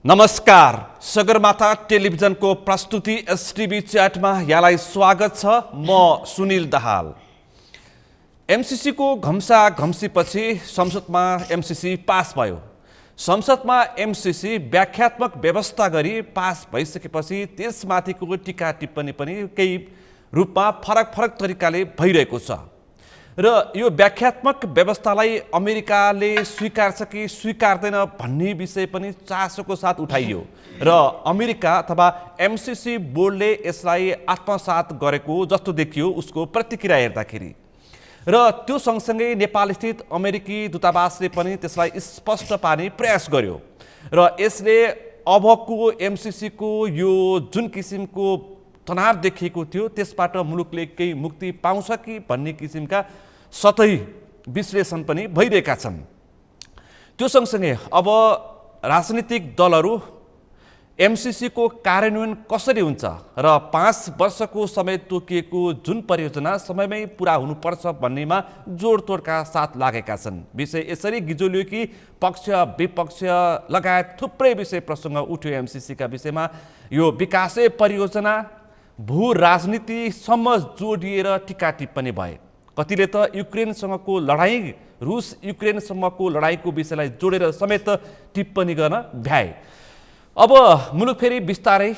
नमस्कार, सगरमाथा टेलिभिजनको प्रस्तुति एसटिभी च्याटमा यहाँलाई स्वागत छ। म सुनिल दाहाल। एमसीसी को घम्सा घम्सीपछि संसदमा एमसीसी पास भयो। संसदमा एमसीसी व्याख्यात्मक व्यवस्था गरी पास भइसकेपछि त्यसमाथिको टीका टिप्पणी पनि केही रूपमा फरक तरिकाले भइरहेको छ र यो व्याख्यात्मक व्यवस्थालाई अमेरिकाले स्वीकार्छ कि स्वीकार्दैन भन्ने विषय पनि चासोको साथ उठाइयो र अमेरिका अथवा एमसीसी बोर्डले यसलाई आत्मसात गरेको जस्तो देखियो उसको प्रतिक्रिया हेर्दाखेरि। र त्यो सँगसँगै नेपालस्थित अमेरिकी दूतावासले पनि त्यसलाई स्पष्ट पार्ने प्रयास गर्यो र यसले अबको एमसीसीको यो जुन किसिमको तनाव देखिएको थियो त्यसबाट मुलुकले केही मुक्ति पाउँछ कि भन्ने किसिमका सतही विश्लेषण पनि भइरहेका छन्। त्यो सँगसँगै अब राजनीतिक दलहरू एमसीसी को कार्यान्वयन कसरी हुन्छ र 5 वर्षको समय तोकिएको जुन परियोजना समयमै पुरा हुनुपर्छ भन्नेमा जोडतोडका साथ लागेका छन्। विषय यसरी गिजोलियो कि पक्ष विपक्ष लगायत थुप्रै विषय प्रसङ्ग उठ्यो एमसीसी का विषयमा। यो विकासे परियोजना भू राजनीतिसम्म जोडिएर टीका टिप्पणी भए। कतिले त युक्रेनसँगको लडाईँ, रुस युक्रेनसम्मको लडाईँको विषयलाई जोडेर समेत टिप्पणी गर्न भ्याए। अब मुलुक फेरि बिस्तारै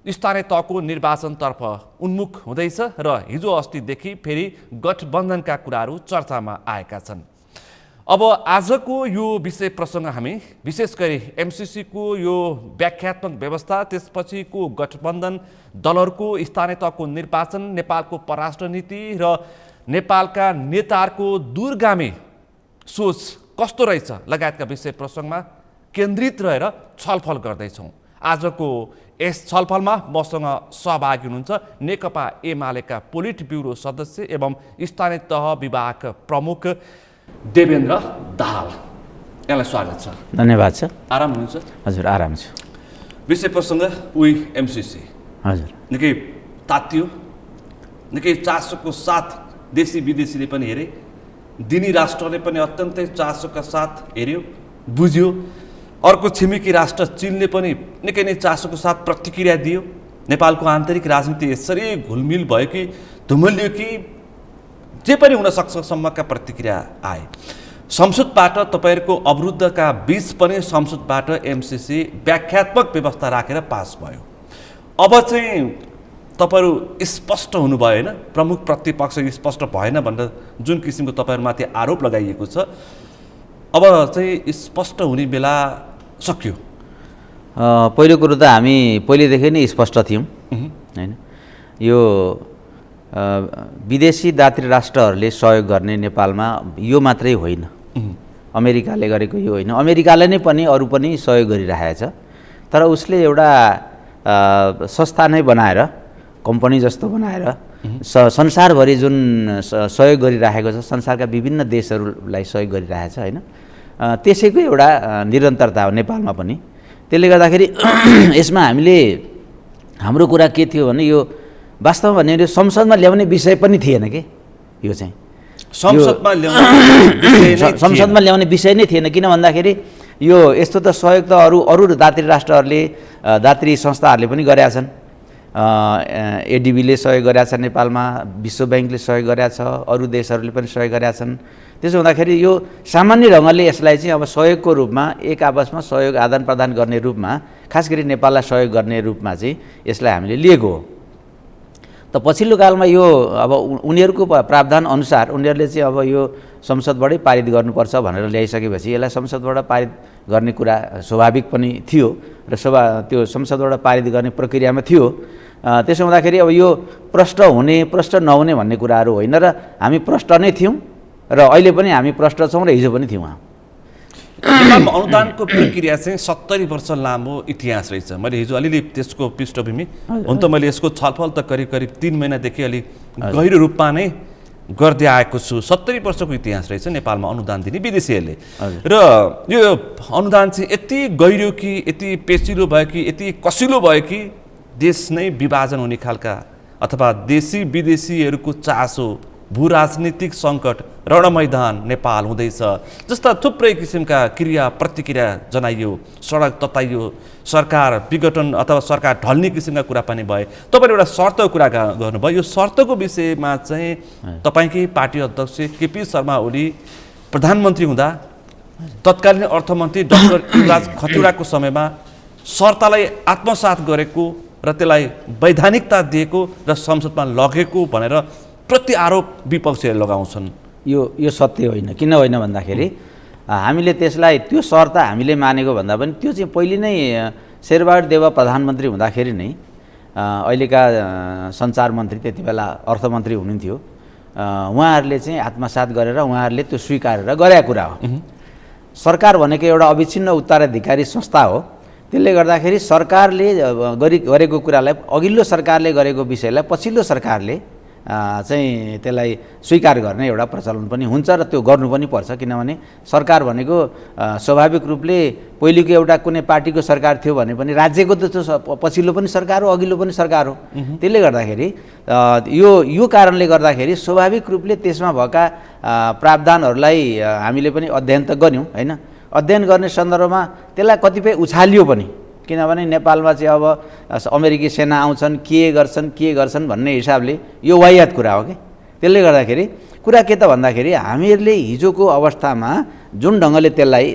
स्थानीय तहको निर्वाचनतर्फ उन्मुख हुँदैछ र हिजो अस्तिदेखि फेरि गठबन्धनका कुराहरू चर्चामा आएका छन्। अब आजको यो विषय प्रसङ्ग हामी विशेष गरी एमसीसी को यो व्याख्यात्मक व्यवस्था, त्यसपछिको गठबन्धन दलहरूको स्थानीय तहको निर्वाचन, नेपालको परराष्ट्र नीति र नेपालका नेताहरूको दूरगामी सोच कस्तो रहेछ लगायतका विषय प्रसङ्गमा केन्द्रित रहेर छलफल गर्दैछौँ। आजको यस छलफलमा मसँग सहभागी हुनुहुन्छ नेकपा एमालेका पोलिट ब्युरो सदस्य एवं स्थानीय तह विभाग प्रमुख देवेन्द्र दाहाल। यहाँलाई स्वागत छ। धन्यवाद छ। आराम हुनुहुन्छ? हजुर, आराम छु। विषय प्रसङ्ग उही एमसीसी हजुर निकै तातियो, निकै चासोको साथ देशी विदेशीले पनि हेरे, दिनी राष्ट्रले पनि अत्यन्तै चासोका साथ हेऱ्यो, बुझ्यो। अर्को छिमेकी राष्ट्र चीनले पनि निकै नै चासोको साथ प्रतिक्रिया दियो। नेपालको आन्तरिक राजनीति यसरी घुलमिल भयो कि धुमलियो कि जे पनि हुन सक्छ सम्मका प्रतिक्रिया आए। संसदबाट तपाईहरुको अवरुद्धका बीच पनि संसदबाट एमसीसी व्याख्यात्मक व्यवस्था राखेर पास भयो। अब चाहिँ तपाईहरु स्पष्ट हुनु भयो हैन, प्रमुख प्रतिपक्ष स्पष्ट भएन भनेर जुन किसिमको तपाईहरुमाथि आरोप लगाइएको छ, अब चाहिँ स्पष्ट हुने बेला सक्यो। पहिलो कुरो त हामी पहिलेदेखि नै स्पष्ट थियौं हैन। यो विदेशी दात्री राष्ट्रहरूले सहयोग गर्ने नेपालमा यो मात्रै होइन, अमेरिकाले गरेको यो होइन, अमेरिकाले नै पनि अरु पनि सहयोग गरिरहेछ। तर उसले एउटा संस्था नै बनाएर, कम्पनी जस्तो बनाएर संसारभरि जुन सहयोग गरिरहेको छ, संसारका विभिन्न देशहरूलाई सहयोग गरिरहेछ हैन, त्यसैको एउटा निरन्तरता हो नेपालमा पनि। त्यसले गर्दाखेरि यसमा हामीले हाम्रो कुरा के थियो भने यो वास्तवमा भने संसदमा ल्याउने विषय पनि थिएन के। यो चाहिँ संसदमा ल्याउने विषय नै थिएन। किन भन्दाखेरि यो यस्तो त सहयोग त अरू दात्री राष्ट्रहरूले, दात्री संस्थाहरूले पनि गरेका छन्। एडीबीले सहयोग गरेका छ नेपालमा, विश्व बैंकले सहयोग गरेका छ, अरू देशहरूले पनि सहयोग गरेका छन्। त्यसो हुँदाखेरि यो सामान्य ढङ्गले यसलाई चाहिँ अब सहयोगको रूपमा, एक आपसमा सहयोग आदान प्रदान गर्ने रूपमा, खास गरी नेपाललाई सहयोग गर्ने रूपमा चाहिँ यसलाई हामीले लिएको हो। त पछिल्लो कालमा यो अब उनीहरूको प्रावधान अनुसार उनीहरूले चाहिँ अब यो संसदबाटै पारित गर्नुपर्छ भनेर ल्याइसकेपछि यसलाई संसदबाट पारित गर्ने कुरा स्वाभाविक पनि थियो र त्यो संसदबाट पारित गर्ने प्रक्रियामा थियो। त्यसो हुँदाखेरि अब यो प्रष्ट हुने प्रष्ट नहुने भन्ने कुराहरू होइन र हामी प्रष्ट नै थियौँ र अहिले पनि हामी प्रष्ट छौँ र हिजो पनि थियौँ। नेपालमा अनुदानको प्रक्रिया चाहिँ 70 वर्ष लामो इतिहास रहेछ। मैले हिजो अलिअलि त्यसको पृष्ठभूमि हुन त मैले यसको छलफल त करिब 3 महिनादेखि अलि गहिरो रूपमा नै गर्दै आएको छु। 70 वर्षको इतिहास रहेछ नेपालमा अनुदान दिने विदेशीहरूले। र यो अनुदान चाहिँ यति गहिरो कि, यति पेचिलो भयो कि, यति कसिलो भयो कि देश नै विभाजन हुने खालका अथवा देशी विदेशीहरूको चासो भू राजनीतिक सङ्कट रणमैदान नेपाल हुँदैछ जस्ता थुप्रै किसिमका क्रिया प्रतिक्रिया जनाइयो, सडक तताइयो, सरकार विघटन अथवा सरकार ढल्ने किसिमका कुरा पनि भए। तपाईँले एउटा शर्तको कुरा गर्नुभयो, यो शर्तको विषयमा चाहिँ तपाईँकै पार्टी अध्यक्ष केपी शर्मा ओली प्रधानमन्त्री हुँदा तत्कालीन अर्थमन्त्री डाक्टर युवराज खतिवडाको समयमा शर्तलाई आत्मसात गरेको र त्यसलाई वैधानिकता दिएको र संसदमा लगेको भनेर प्रति आरोप विपक्षीले लगाउँछन्। यो सत्य होइन। किन होइन भन्दाखेरि हामीले त्यसलाई त्यो शर्त हामीले मानेको भन्दा पनि त्यो चाहिँ पहिले नै शेरबहादुर देउवा प्रधानमन्त्री हुँदाखेरि नै अहिलेका सञ्चार मन्त्री त्यति बेला अर्थमन्त्री हुनुहुन्थ्यो, उहाँहरूले चाहिँ आत्मसात गरेर उहाँहरूले त्यो स्वीकारेर गरेका कुरा हो। सरकार भनेको एउटा अविच्छिन्न उत्तराधिकारी संस्था हो। त्यसले गर्दाखेरि सरकारले गरेको कुरालाई, अघिल्लो सरकारले गरेको विषयलाई पछिल्लो सरकारले चाहिँ त्यसलाई स्वीकार गर्ने एउटा प्रचलन पनि हुन्छ र त्यो गर्नु पनि पर्छ। किनभने सरकार भनेको स्वाभाविक रूपले पहिलेको एउटा कुनै पार्टीको सरकार थियो भने पनि राज्यको त त्यो पछिल्लो पनि सरकार हो, अघिल्लो पनि सरकार हो। त्यसले गर्दाखेरि यो कारणले गर्दाखेरि स्वाभाविक रूपले त्यसमा भएका प्रावधानहरूलाई हामीले पनि अध्ययन त गऱ्यौँ होइन। अध्ययन गर्ने सन्दर्भमा त्यसलाई कतिपय उछालियो पनि, किनभने नेपालमा चाहिँ अब अमेरिकी सेना आउँछन् के गर्छन् भन्ने हिसाबले यो वाहियात कुरा हो कि। त्यसले गर्दाखेरि कुरा के त भन्दाखेरि हामीहरूले हिजोको अवस्थामा जुन ढङ्गले त्यसलाई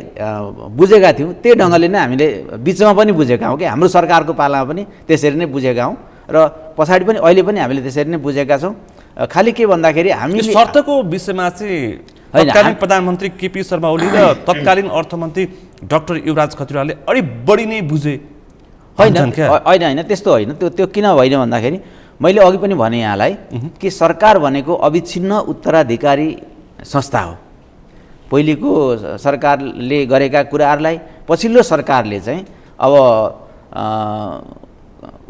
बुझेका थियौँ त्यही ढङ्गले नै हामीले बिचमा पनि बुझेका हौँ कि हाम्रो सरकारको पालामा पनि त्यसरी नै बुझेका हौँ र पछाडि पनि अहिले पनि हामीले त्यसरी नै बुझेका छौँ। खालि के भन्दाखेरि हामीले शर्तको विषयमा चाहिँ तत्कालीन प्रधानमन्त्री केपी शर्मा ओली र तत्कालीन अर्थमन्त्री डाक्टर युवराज खतिवडाले अलि बढी नै बुझे होइन त्यस्तो होइन। त्यो किन होइन भन्दाखेरि मैले अघि पनि भने यहाँलाई कि सरकार भनेको अविच्छिन्न उत्तराधिकारी संस्था हो। पहिलेको सरकारले गरेका कुराहरूलाई पछिल्लो सरकारले चाहिँ अब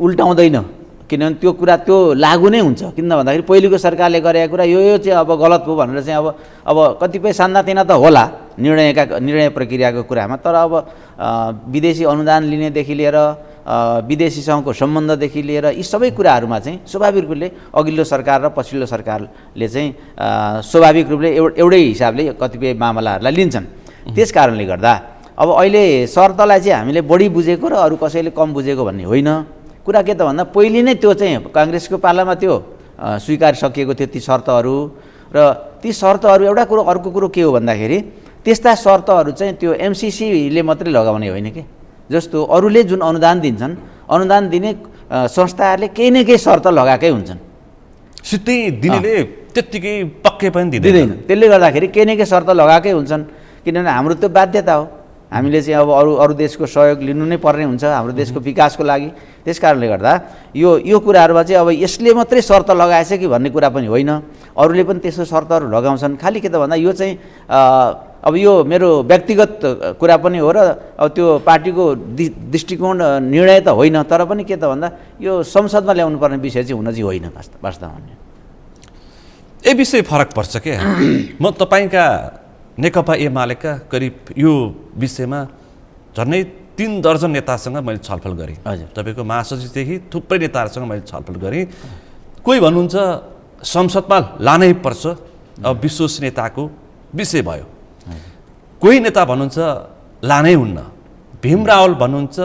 उल्टाउँदैन, किनभने त्यो कुरा त्यो लागु नै हुन्छ। किन भन्दाखेरि पहिलेको सरकारले गरेका कुरा यो चाहिँ अब गलत हो भनेर चाहिँ अब कतिपय सानातिना त होला निर्णय प्रक्रियाको कुरामा, तर अब विदेशी अनुदान लिनेदेखि लिएर विदेशीसँगको सम्बन्धदेखि लिएर यी सबै कुराहरूमा चाहिँ स्वाभाविक रूपले अघिल्लो सरकार र पछिल्लो सरकारले चाहिँ स्वाभाविक रूपले एउटै हिसाबले कतिपय मामलाहरूलाई लिन्छन्। त्यस कारणले गर्दा अब अहिले शर्तलाई चाहिँ हामीले बढी बुझेको र अरू कसैले कम बुझेको भन्ने होइन। कुरा के त भन्दा पहिले नै त्यो चाहिँ काङ्ग्रेसको पालामा त्यो स्वीकार सकिएको थियो ती शर्तहरू, र ती शर्तहरू एउटा कुरो। अर्को कुरो के हो भन्दाखेरि त्यस्ता शर्तहरू चाहिँ त्यो एमसिसीले मात्रै लगाउने होइन कि। जस्तो अरूले जुन अनुदान दिन्छन्, अनुदान दिने संस्थाहरूले केही न केही शर्त लगाएकै हुन्छन्। सिधै दिनेले त्यत्तिकै पक्कै पनि दिँदैन। त्यसले गर्दाखेरि केही न केही शर्त लगाएकै हुन्छन्, किनभने हाम्रो त्यो बाध्यता हो। हामीले चाहिँ अब अरू देशको सहयोग लिनु नै पर्ने हुन्छ हाम्रो देशको विकासको लागि। त्यस कारणले गर्दा यो कुराहरूमा चाहिँ अब यसले मात्रै शर्त लगाएछ कि भन्ने कुरा पनि होइन, अरूले पनि त्यस्तो शर्तहरू लगाउँछन्। खालि के त भन्दा यो चाहिँ अब यो मेरो व्यक्तिगत कुरा पनि हो र अब त्यो पार्टीको दृष्टिकोण निर्णय त होइन, तर पनि के त भन्दा यो संसदमा ल्याउनु पर्ने विषय चाहिँ हुन चाहिँ होइन वास्तवमा। ए विषय फरक पर्छ के। म तपाईँका नेकपा एमालेका करिब यो विषयमा झन्डै 3 दर्जन नेतासँग मैले छलफल गरेँ। हजुर, तपाईँको महासचिवदेखि थुप्रै नेताहरूसँग मैले छलफल गरेँ। कोही भन्नुहुन्छ संसदमा लानै पर्छ, अब विश्वसनीयताको विषय भयो। कोही नेता भन्नुहुन्छ लानै हुन्न। भीम रावल भन्नुहुन्छ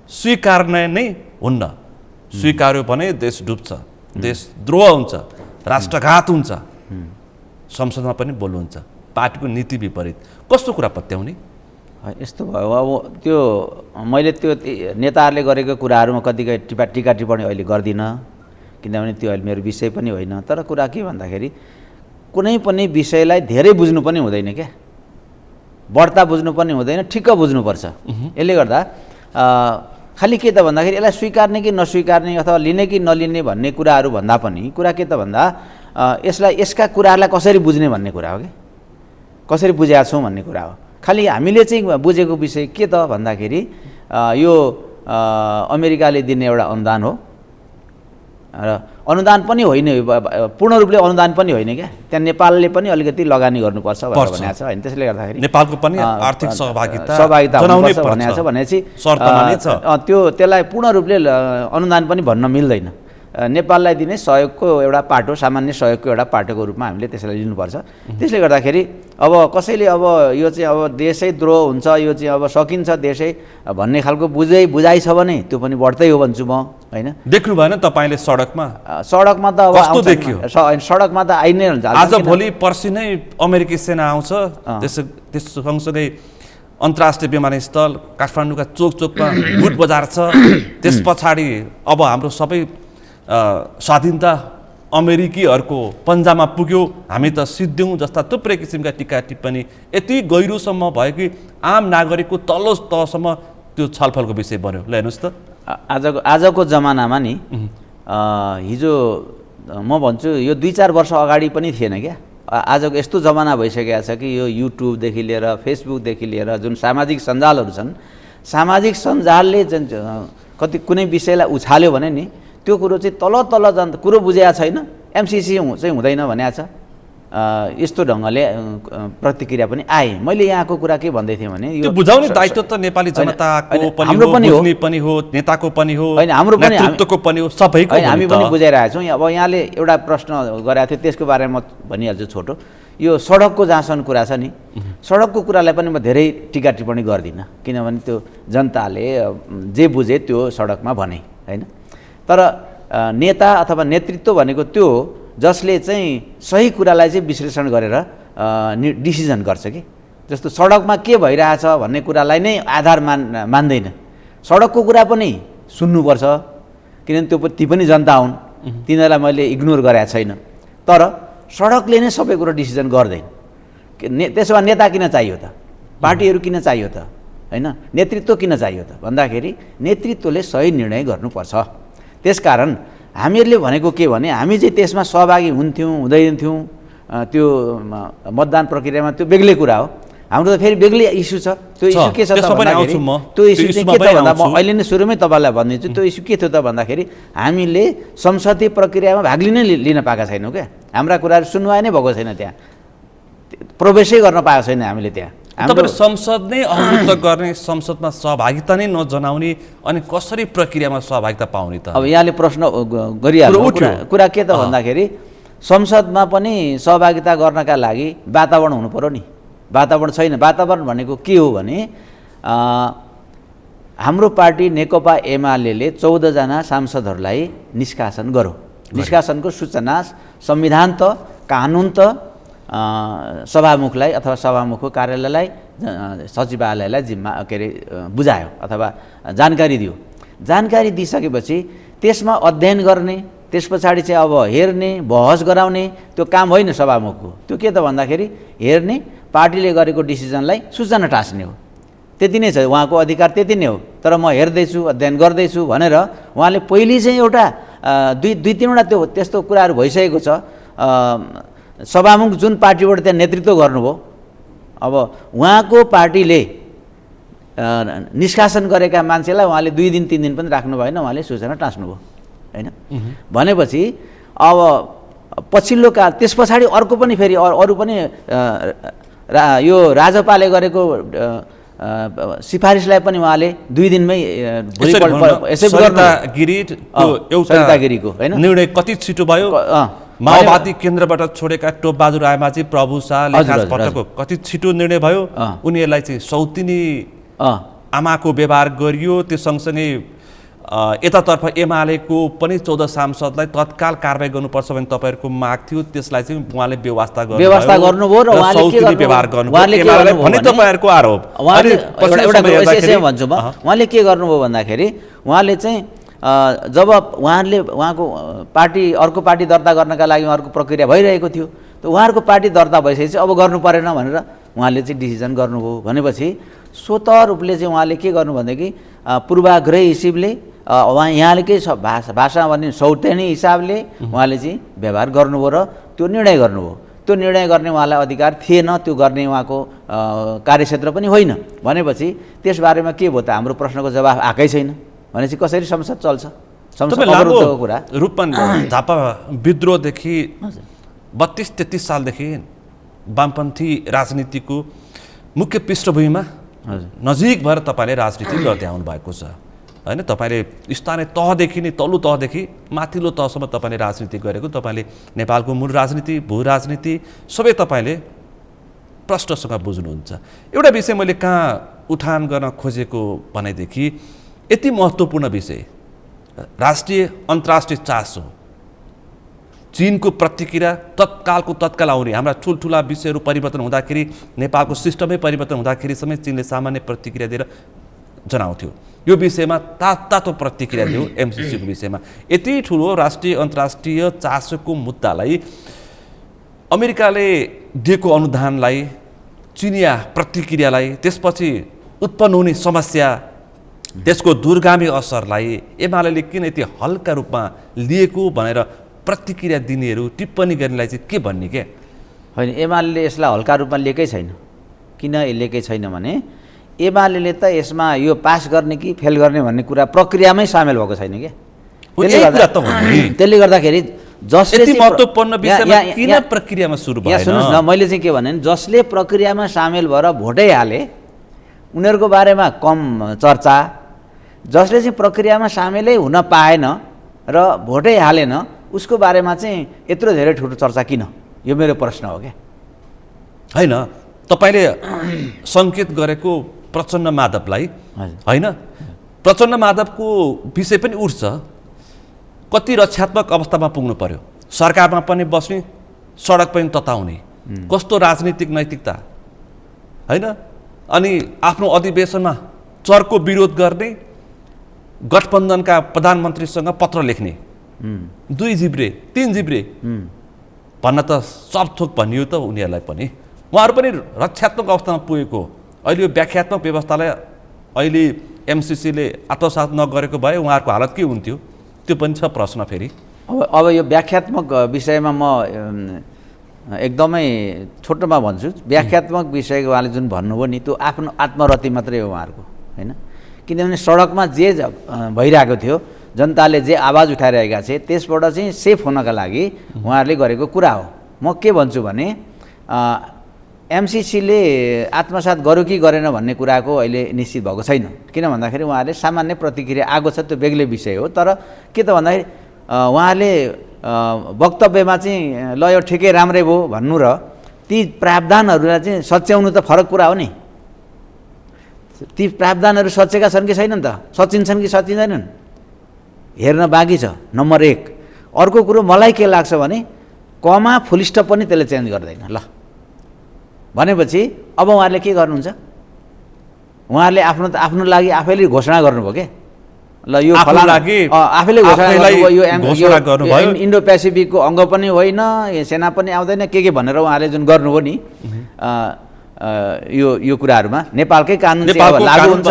स्वीकार्ने नै हुन्न, स्वीकार्यो भने देश डुब्छ, देशद्रोह हुन्छ, राष्ट्रघात हुन्छ। संसदमा पनि बोल्नुहुन्छ, पार्टीको नीति विपरीत। कस्तो कुरा पत्याउने? यस्तो भयो। अब त्यो मैले त्यो नेताहरूले गरेको कुराहरूमा कतिपय टिका टिप्पणी अहिले गर्दिनँ, किनभने त्यो अहिले मेरो विषय पनि होइन। तर कुरा के भन्दाखेरि कुनै पनि विषयलाई धेरै बुझ्नु पनि हुँदैन क्या, बढ्ता बुझ्नु पनि हुँदैन, ठिक्क बुझ्नुपर्छ। यसले गर्दा खालि के त भन्दाखेरि यसलाई स्वीकार्ने कि नस्वीकार्ने अथवा लिने कि नलिने भन्ने कुराहरू भन्दा पनि कुरा के त भन्दा यसका कुराहरूलाई कसरी बुझ्ने भन्ने कुरा हो कि, कसरी बुझेका छौँ भन्ने कुरा हो। खालि हामीले चाहिँ बुझेको विषय के त भन्दाखेरि यो अमेरिकाले दिने एउटा अनुदान हो र अनुदान पनि होइन, पूर्ण रूपले अनुदान पनि होइन क्या। त्यहाँ नेपालले पनि अलिकति लगानी गर्नुपर्छ भनेर भनेको छ होइन। त्यसले गर्दाखेरि नेपालको पनि आर्थिक सहभागिता हुनुपर्छ भनेको छ भनेपछि त्यसलाई पूर्ण रूपले अनुदान पनि भन्न मिल्दैन। नेपाललाई दिने सहयोगको एउटा पाटो, सामान्य सहयोगको एउटा पाटोको रूपमा हामीले त्यसलाई लिनुपर्छ। त्यसले गर्दाखेरि अब कसैले अब यो चाहिँ अब देशै द्रोह हुन्छ, यो चाहिँ अब सकिन्छ देशै भन्ने खालको बुझाइ छ भने त्यो पनि बढ्दै हो भन्छु म, होइन? देख्नु भएन तपाईँले सडकमा? सडकमा त अब कस्तो देखियो? सडकमा त आइ नै हुन्छ। आज भोलि पर्सि नै अमेरिकी सेना आउँछ, त्यस सँगसँगै अन्तर्राष्ट्रिय विमानस्थल काठमाडौँका चोकमा गुट बजार छ। त्यस पछाडि अब हाम्रो सबै स्वाधीनता अमेरिकीहरूको पन्जामा पुग्यो, हामी त सिद्ध्यौँ जस्ता थुप्रै किसिमका टिका टिप्पणी यति गहिरोसम्म भयो कि आम नागरिकको तल्लो तहसम्म त्यो छलफलको विषय बन्यो। ल हेर्नुहोस् त, आजको जमानामा नि हिजो म भन्छु यो 2-4 वर्ष अगाडि पनि थिएन क्या। आजको यस्तो जमाना भइसकेको छ कि यो युट्युबदेखि लिएर फेसबुकदेखि लिएर जुन सामाजिक सञ्जालहरू छन्, सामाजिक सञ्जालले कति कुनै विषयलाई उछाल्यो भने नि त्यो कुरो चाहिँ तल कुरो बुझेको छैन, एमसिसी चाहिँ हुँदैन भनेको छ। यस्तो ढङ्गले प्रतिक्रिया पनि आए। मैले यहाँको कुरा के भन्दै थिएँ भने यो बुझाउने दायित्व त नेपाली जनताको पनि हो, नेताको पनि हो, हाम्रो पनि, नेतृत्वको पनि हो, सबैको। हामी पनि बुझाइरहेको छौँ। अब यहाँले एउटा प्रश्न गरेको थियो, त्यसको बारेमा म भनिहाल्छु छोटो। यो सडकको जहाँसम्म कुरा छ नि, सडकको कुरालाई पनि म धेरै टिका टिप्पणी गर्दिनँ, किनभने त्यो जनताले जे बुझे त्यो सडकमा भने, होइन? तर नेता अथवा नेतृत्व भनेको त्यो हो जसले चाहिँ सही कुरालाई चाहिँ विश्लेषण गरेर डिसिजन गर्छ कि। जस्तो सडकमा के भइरहेछ भन्ने कुरालाई नै आधार मान्दैन। सडकको कुरा पनि सुन्नुपर्छ, किनभने ती पनि जनता हुन्, तिनीहरूलाई मैले इग्नोर गरेको छैन। तर सडकले नै सबै कुरो डिसिजन गर्दैन। त्यसो भए नेता किन चाहियो त? पार्टीहरू किन चाहियो त? होइन, नेतृत्व किन चाहियो त भन्दाखेरि नेतृत्वले सही निर्णय गर्नुपर्छ। त्यसकारण हामीहरूले भनेको के भने हामी चाहिँ त्यसमा सहभागी हुन्थ्यौँ हुँदैनथ्यौँ, त्यो मतदान प्रक्रियामा त्यो बेग्लै कुरा हो। हाम्रो त फेरि बेग्लै इस्यु छ। त्यो इस्यु के छ त भन्दाखेरि त्यो इस्यु चाहिँ के त भन्दा म अहिले नै सुरुमै तपाईँलाई भनिदिन्छु, त्यो इस्यु के थियो त भन्दाखेरि हामीले संसदीय प्रक्रियामा भाग लिन पाएका छैनौँ क्या। हाम्रा कुराहरू सुनवाई नै भएको छैन, त्यहाँ प्रवेशै गर्न पाएको छैन हामीले। त्यहाँ तपाईले संसद नै अवरुद्ध गर्ने, संसदमा सहभागिता नै नजनाउने, अनि कसरी प्रक्रियामा सहभागिता पाउने त? अब यहाँले प्रश्न गरिहाल्नु। कुरा के त भन्दाखेरि संसदमा पनि सहभागिता गर्नका लागि वातावरण हुनु पर्यो नि। वातावरण छैन। वातावरण भनेको के हो भने हाम्रो पार्टी नेकपा एमाले 14 जना सांसदहरूलाई निष्कासन गर्यो। निष्कासनको सूचना संविधान त, कानुन त सभामुखलाई अथवा सभामुखको कार्यालयलाई, सचिवालयलाई जिम्मा के अरे बुझायो अथवा जानकारी दियो। जानकारी दिइसकेपछि त्यसमा अध्ययन गर्ने, त्यस पछाडि चाहिँ अब हेर्ने, बहस गराउने त्यो काम होइन सभामुखको। त्यो के त भन्दाखेरि हेर्ने, पार्टीले गरेको डिसिजनलाई सूचना टाँस्ने हो, त्यति नै छ उहाँको अधिकार, त्यति नै हो। तर म हेर्दैछु, अध्ययन गर्दैछु भनेर उहाँले पहिले चाहिँ एउटा 2-3वटा त्यो त्यस्तो कुराहरू भइसकेको छ। सभामुख जुन पार्टीबाट त्यहाँ नेतृत्व गर्नुभयो, अब उहाँको पार्टीले निष्कासन गरेका मान्छेलाई उहाँले 2 दिन 3 दिन पनि राख्नु भएन, उहाँले सूचना टाँस्नुभयो, होइन? भनेपछि अब पछिल्लो काल त्यस पछाडि अर्को पनि फेरि अरू पनि यो राजपाले गरेको सिफारिसलाई पनि उहाँले 2 दिनमै गिरीको निर्णय कति छिटो भयो। माओवादी केन्द्रबाट छोडेका टोपबहादुर रायमाझी, प्रभु शाह, लेखराज भट्टको कति छिटो निर्णय भयो। उनीहरूलाई चाहिँ सौतिनी आमाको व्यवहार गरियो। त्यो सँगसँगै यतातर्फ एमालेको पनि 14 सांसदलाई तत्काल कारबाही गर्नुपर्छ भन्ने तपाईँहरूको माग थियो। त्यसलाई चाहिँ उहाँले व्यवस्था गर्नुभयो र उहाँले के व्यवहार गर्नुभयो भन्ने तपाईँहरूको आरोप। उहाँले के गर्नुभयो भन्दाखेरि उहाँले चाहिँ जब उहाँको पार्टी अर्को पार्टी दर्ता गर्नका लागि उहाँहरूको प्रक्रिया भइरहेको थियो, त उहाँहरूको पार्टी दर्ता भइसकेपछि अब गर्नु परेन भनेर उहाँले चाहिँ डिसिजन गर्नुभयो। भनेपछि स्वतः रूपले चाहिँ उहाँले के गर्नु भनेदेखि पूर्वाग्रही हिसाबले यहाँकै भाषा भन्ने सौतेनी हिसाबले उहाँले चाहिँ व्यवहार गर्नुभयो र त्यो निर्णय गर्नुभयो। त्यो निर्णय गर्ने उहाँलाई अधिकार थिएन, त्यो गर्ने उहाँको कार्यक्षेत्र पनि होइन। भनेपछि त्यसबारेमा के भयो त? हाम्रो प्रश्नको जवाफ आएकै छैन। भनेपछि कसरी संसद चल्छ? संसद अवरुद्धको कुरा। रूपन झापा विद्रोहदेखि 32-33 सालदेखि वामपन्थी राजनीतिको मुख्य पृष्ठभूमिमा नजिक भएर तपाईँले राजनीति गर्दै आउनु भएको छ। हैन तपाईले स्थानीय तहदेखि नै तल्लो तहदेखि माथिल्लो तहसम्म तपाईले राजनीति गरेको तपाईले नेपालको मूल राजनीति भू राजनीति सबै तपाईले प्रष्टसँग बुझ्नुहुन्छ एउटा विषय मैले कहाँ उठान गर्न खोजेको भनेदेखि यति महत्त्वपूर्ण विषय राष्ट्रिय अन्तर्राष्ट्रिय चासो चीनको प्रतिक्रिया तत्कालको तत्काल आउने हाम्रा ठुल्ठुला विषयहरू परिवर्तन हुँदाखेरि नेपालको सिस्टमै परिवर्तन हुँदाखेरि समेत चीनले सामान्य प्रतिक्रिया दिएर जनाउँथ्यो यो विषयमा तातो प्रतिक्रिया दियो एमसीसीको विषयमा यति ठुलो राष्ट्रिय अन्तर्राष्ट्रिय चासोको मुद्दालाई अमेरिकाले दिएको अनुदानलाई चिनिया प्रतिक्रियालाई त्यसपछि उत्पन्न हुने समस्या त्यसको दूरगामी असरलाई एमाले किन यति हल्का रूपमा लिएको भनेर प्रतिक्रिया दिनेहरू टिप्पणी गर्नेलाई चाहिँ के भन्ने के होइन एमाले यसलाई हल्का रूपमा लिएकै छैन किन लिएकै छैन भने एमाले त यसमा यो पास गर्ने कि फेल गर्ने भन्ने कुरा प्रक्रियामै सामेल भएको छैन क्या त्यसले गर्दाखेरि जसले यति महत्त्वपूर्ण विषयमा किन प्रक्रियामा सुरु भयो यहाँ सुन्नुहोस् न मैले चाहिँ के भने जसले प्रक्रियामा सामेल भएर भोटै हाले उनीहरूको बारेमा कम चर्चा जसले चाहिँ प्रक्रियामा सामेलै हुन पाएन र भोटै हालेन उसको बारेमा चाहिँ यत्रो धेरै ठुलो चर्चा किन यो मेरो प्रश्न हो क्या होइन तपाईले सङ्केत गरेको प्रचण्ड माधवलाई होइन प्रचण्ड माधवको विषय पनि उठ्छ कति रक्षात्मक अवस्थामा पुग्नु पर्यो सरकारमा पनि बस्ने सडक पनि तताउने कस्तो राजनीतिक नैतिकता होइन अनि आफ्नो अधिवेशनमा चर्को विरोध गर्ने गठबन्धनका प्रधानमन्त्रीसँग पत्र लेख्ने 2 जिब्रे 3 जिब्रे भन्न त सब थोक भनियो त उनीहरूलाई पनि उहाँहरू पनि रक्षात्मक अवस्थामा पुगेको अहिले यो व्याख्यात्मक व्यवस्थालाई अहिले एमसीसीले आत्मसात नगरेको भए उहाँहरूको हालत के हुन्थ्यो त्यो पनि छ प्रश्न फेरि अब यो व्याख्यात्मक विषयमा म एकदमै छोटोमा भन्छु व्याख्यात्मक विषयको उहाँले जुन भन्नुभयो नि त्यो आफ्नो आत्मरति मात्रै हो उहाँहरूको होइन किनभने सडकमा जे भइरहेको थियो जनताले जे आवाज उठाइरहेका थिए त्यसबाट चाहिँ सेफ हुनका लागि उहाँहरूले गरेको कुरा हो म के भन्छु भने एमसीसीले आत्मसात गर्यो कि गरेन भन्ने कुराको अहिले निश्चित भएको छैन किन भन्दाखेरि उहाँहरूले सामान्य प्रतिक्रिया आएको छ त्यो बेग्लै विषय हो तर के त भन्दाखेरि उहाँहरूले वक्तव्यमा चाहिँ ल यो ठिकै राम्रै भयो भन्नु र ती प्रावधानहरूलाई चाहिँ सच्याउनु त फरक कुरा हो नि ती प्रावधानहरू सचेका छन् कि छैनन् त सचिन्छन् कि सचिँदैनन् हेर्न बाँकी छ नम्बर 1 अर्को कुरो मलाई के लाग्छ भने कमा फुल स्टप पनि त्यसले चेन्ज गर्दैन ल भनेपछि अब उहाँहरूले के गर्नुहुन्छ उहाँहरूले आफ्नो लागि आफैले घोषणा गर्नुभयो के ल यो आफैले घोषणा गर्नुभयो इन्डो पेसिफिकको अङ्ग पनि होइन सेना पनि आउँदैन के भनेर उहाँहरूले जुन गर्नुभयो नि यो कुराहरूमा नेपालकै कानुन चाहिँ लागू हुन्छ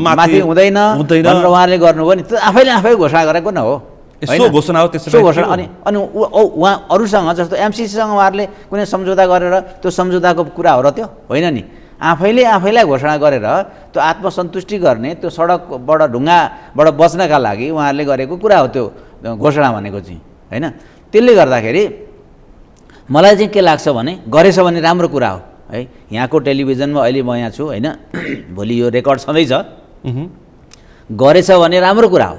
माथि हुँदैन भनेर उहाँहरूले गर्नुभयो नि त्यो आफै घोषणा गरेको न हो घोषणा हो त्यसो घोषणा अनि उहाँ अरूसँग जस्तो एमसीसीसँग उहाँहरूले कुनै सम्झौता गरेर त्यो सम्झौताको कुरा हो र त्यो होइन नि आफैलाई घोषणा गरेर त्यो आत्मसन्तुष्टि गर्ने त्यो सडकबाट ढुङ्गाबाट बच्नका लागि उहाँहरूले गरेको कुरा हो त्यो घोषणा भनेको चाहिँ होइन त्यसले गर्दाखेरि मलाई चाहिँ के लाग्छ भने गरेछ भने राम्रो कुरा हो है यहाँको टेलिभिजनमा अहिले म यहाँ छु होइन भोलि यो रेकर्ड छँदैछ गरेछ भने राम्रो कुरा हो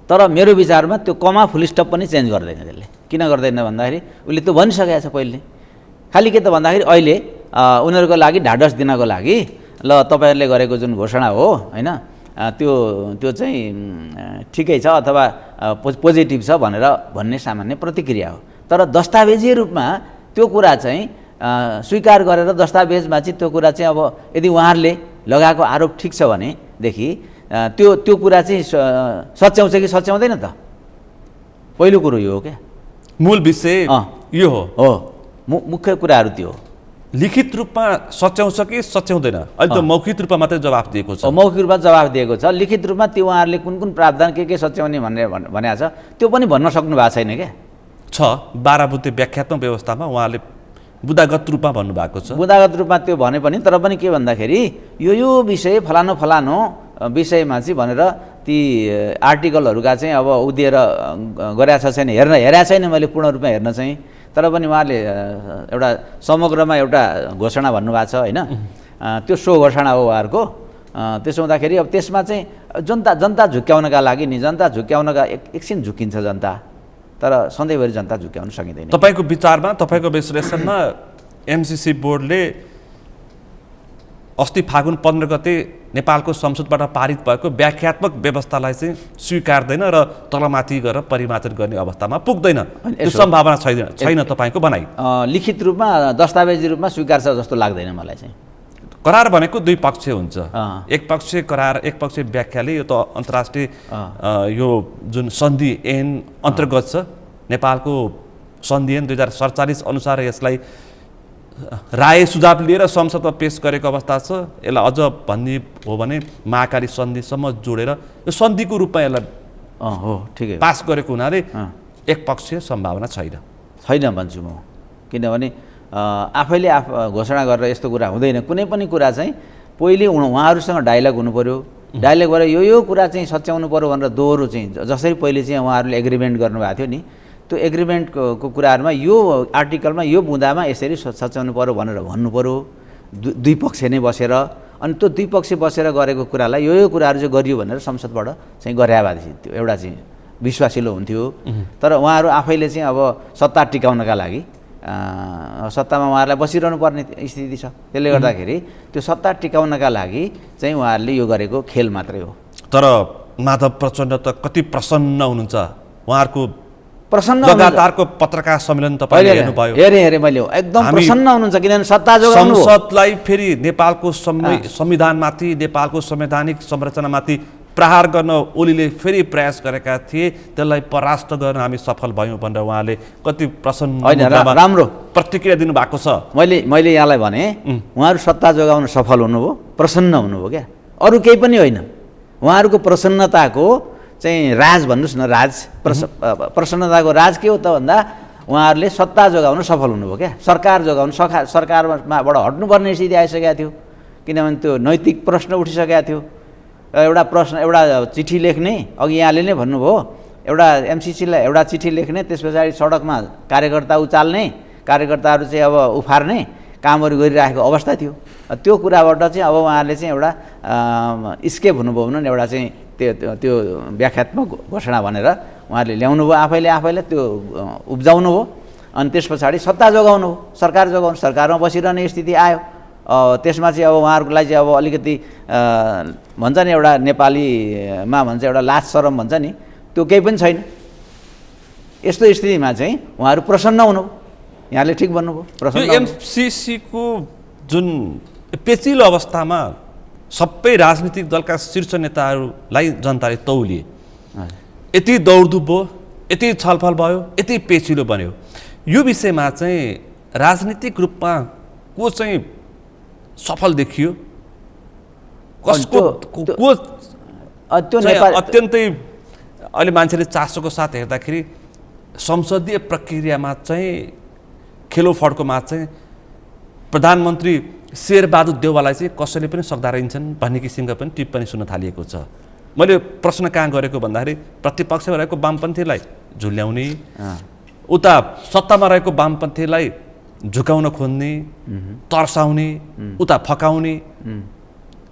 तर मेरो विचारमा त्यो कमा फुल स्टप पनि चेन्ज गर्दैन त्यसले किन गर्दैन भन्दाखेरि उसले त्यो भनिसकेको छ पहिले खालि के त भन्दाखेरि अहिले उनीहरूको लागि ढाडस दिनको लागि ल तपाईँहरूले गरेको जुन घोषणा हो होइन त्यो चाहिँ ठिकै छ अथवा पोजिटिभ छ भनेर भन्ने सामान्य प्रतिक्रिया हो तर दस्तावेजी रूपमा त्यो कुरा चाहिँ स्वीकार गरेर दस्तावेजमा चाहिँ त्यो कुरा चाहिँ अब यदि उहाँहरूले लगाएको आरोप ठिक छ भनेदेखि त्यो कुरा चाहिँ सच्याउँछ कि सच्याउँदैन त पहिलो कुरो यो हो क्या मूल विषय यो हो मुख्य कुराहरू त्यो हो लिखित रूपमा सच्याउँछ कि सच्याउँदैन अहिले त मौखिक रूपमा मात्रै जवाफ दिएको छ मौखिक रूपमा जवाफ दिएको छ लिखित रूपमा त्यो उहाँहरूले कुन प्रावधान के सच्याउने भनेको छ त्यो पनि भन्न सक्नु भएको छैन क्या छ 12 बुद्धे व्याख्यात्मक व्यवस्थामा उहाँले बुदागत रूपमा भन्नुभएको छ बुदागत रूपमा त्यो भने पनि तर पनि के भन्दाखेरि यो विषय फलानो विषयमा चाहिँ भनेर ती आर्टिकलहरूका चाहिँ अब उदिएर गरेको छ छैन हेरेको छैन मैले पूर्ण रूपमा हेर्न चाहिँ तर पनि उहाँले एउटा समग्रमा एउटा घोषणा भन्नुभएको छ होइन त्यो सो घोषणा हो उहाँहरूको त्यसो हुँदाखेरि अब त्यसमा चाहिँ जनता झुक्क्याउनका लागि नि जनता झुक्क्याउनका एकछिन झुकिन्छ जनता, तर सधैँभरि जनता झुक्क्याउन सकिँदैन। तपाईँको विचारमा, तपाईँको विश्लेषणमा एमसिसी बोर्डले अस्ति फागुन 15 गते नेपालको संसदबाट पारित भएको व्याख्यात्मक व्यवस्थालाई चाहिँ स्वीकार्दैन र तलमाथि गरेर परिमार्जन गर्ने अवस्थामा पुग्दैन, त्यो सम्भावना छैन तपाईँको भनाइ? लिखित रूपमा दस्तावेजी रूपमा स्वीकार्छ जस्तो लाग्दैन मलाई चाहिँ। करार भनेको दुई पक्ष हुन्छ, एक पक्ष करार, एक पक्ष व्याख्याले। यो त अन्तर्राष्ट्रिय यो जुन सन्धि ऐन अन्तर्गत छ, नेपालको सन्धि ऐन 2047 अनुसार यसलाई राय सुझाव लिएर संसदमा पेश गरेको अवस्था छ। यसलाई अझ भन्ने हो भने महाकाली सन्धिसम्म जोडेर यो सन्धिको रूपमा यसलाई हो ठिकै पास गरेको हुनाले एक पक्षीय सम्भावना छैन भन्छु म। किनभने आफैले घोषणा गरेर यस्तो कुरा हुँदैन। कुनै पनि कुरा चाहिँ पहिले उहाँहरूसँग डायलग हुनु पऱ्यो, डायलग गरेर यो कुरा चाहिँ सच्याउनु पऱ्यो भनेर दोहोरो चाहिँ जसरी पहिले चाहिँ उहाँहरूले एग्रिमेन्ट गर्नुभएको थियो नि, त्यो एग्रिमेन्टको कुराहरूमा यो आर्टिकलमा यो बुँदामा यसरी सच्याउनु पऱ्यो भनेर भन्नु पऱ्यो दुई पक्ष नै बसेर। अनि त्यो दुई पक्ष बसेर गरेको कुरालाई यो कुराहरू चाहिँ गरियो भनेर संसदबाट चाहिँ गरे भए त्यो एउटा चाहिँ विश्वासिलो हुन्थ्यो। तर उहाँहरू आफैले चाहिँ अब सत्ता टिकाउनका लागि सत्तामा उहाँहरूलाई बसिरहनु पर्ने स्थिति छ। त्यसले गर्दाखेरि त्यो सत्ता टिकाउनका लागि चाहिँ उहाँहरूले यो गरेको खेल मात्रै हो। तर माधव प्रचण्ड त कति प्रसन्न हुनुहुन्छ, उहाँहरूको प्रसन्न लगातारको पत्रकार सम्मेलन तपाईँले हेर्नुभयो? हेरेँ मैले, एकदम प्रसन्न हुनुहुन्छ। किनभने सत्ता जोगाउनु, संसदलाई फेरि नेपालको संविधानमाथि, नेपालको संवैधानिक संरचनामाथि प्रहार गर्न ओलीले फेरि प्रयास गरेका थिए, त्यसलाई परास्त गर्न हामी सफल भयौँ भनेर उहाँले कति प्रसन्न राम्रो प्रतिक्रिया दिनुभएको छ। मैले यहाँलाई भने उहाँहरू सत्ता जोगाउन सफल हुनुभयो, प्रसन्न हुनुभयो क्या, अरू केही पनि होइन। उहाँहरूको प्रसन्नताको चाहिँ राज भन्नुहोस् न, राज प्रसन्नताको राज के हो त भन्दा उहाँहरूले सत्ता जोगाउन सफल हुनुभयो क्या। सरकार जोगाउन सरकारमाबाट हट्नुपर्ने स्थिति आइसकेको थियो, किनभने त्यो नैतिक प्रश्न उठिसकेको थियो। एउटा चिठी लेख्ने, अघि यहाँले नै भन्नुभयो, एउटा एमसिसीलाई एउटा चिठी लेख्ने, त्यस पछाडि सडकमा कार्यकर्ता उचाल्ने, कार्यकर्ताहरू चाहिँ अब उफार्ने कामहरू गरिरहेको अवस्था थियो। त्यो कुराबाट चाहिँ अब उहाँहरूले चाहिँ एउटा स्केप हुनुभयो भने एउटा चाहिँ त्यो व्याख्यात्मक घोषणा भनेर उहाँहरूले ल्याउनु भयो, आफैले त्यो उब्जाउनु भयो। अनि त्यस पछाडि सत्ता जोगाउनु हो, सरकार जोगाउनु, सरकारमा बसिरहने स्थिति आयो। त्यसमा चाहिँ अब उहाँहरूको लागि चाहिँ अब अलिकति भन्छ नि, एउटा नेपालीमा भन्छ एउटा लाज शरम भन्छ नि, त्यो केही पनि छैन। यस्तो स्थितिमा चाहिँ उहाँहरू प्रसन्न हुनु, यहाँले ठिक भन्नुभयो, प्रसन्न। एमसिसीको जुन पेचिलो अवस्थामा सबै राजनीतिक दलका शीर्ष नेताहरूलाई जनताले तौलिए, यति दौडधुप भयो, यति छलफल भयो, यति पेचिलो बन्यो, यो विषयमा चाहिँ राजनीतिक रूपमा को चाहिँ सफल देखियो, कसको अत्यन्तै अहिले मान्छेले चासोको साथ हेर्दाखेरि संसदीय प्रक्रियामा चाहिँ खेलोफड्कोमा चाहिँ प्रधानमन्त्री शेरबहादुर देउवालाई चाहिँ कसैले पनि सक्दा रहन्छन् भन्ने किसिमका पनि टिप्पणी सुन्न थालिएको छ। मैले प्रश्न कहाँ गरेको भन्दाखेरि प्रतिपक्षमा रहेको वामपन्थीलाई झुल्याउने, उता सत्तामा रहेको वामपन्थीलाई झुकाउन खोज्ने, तर्साउने, उता फकाउने,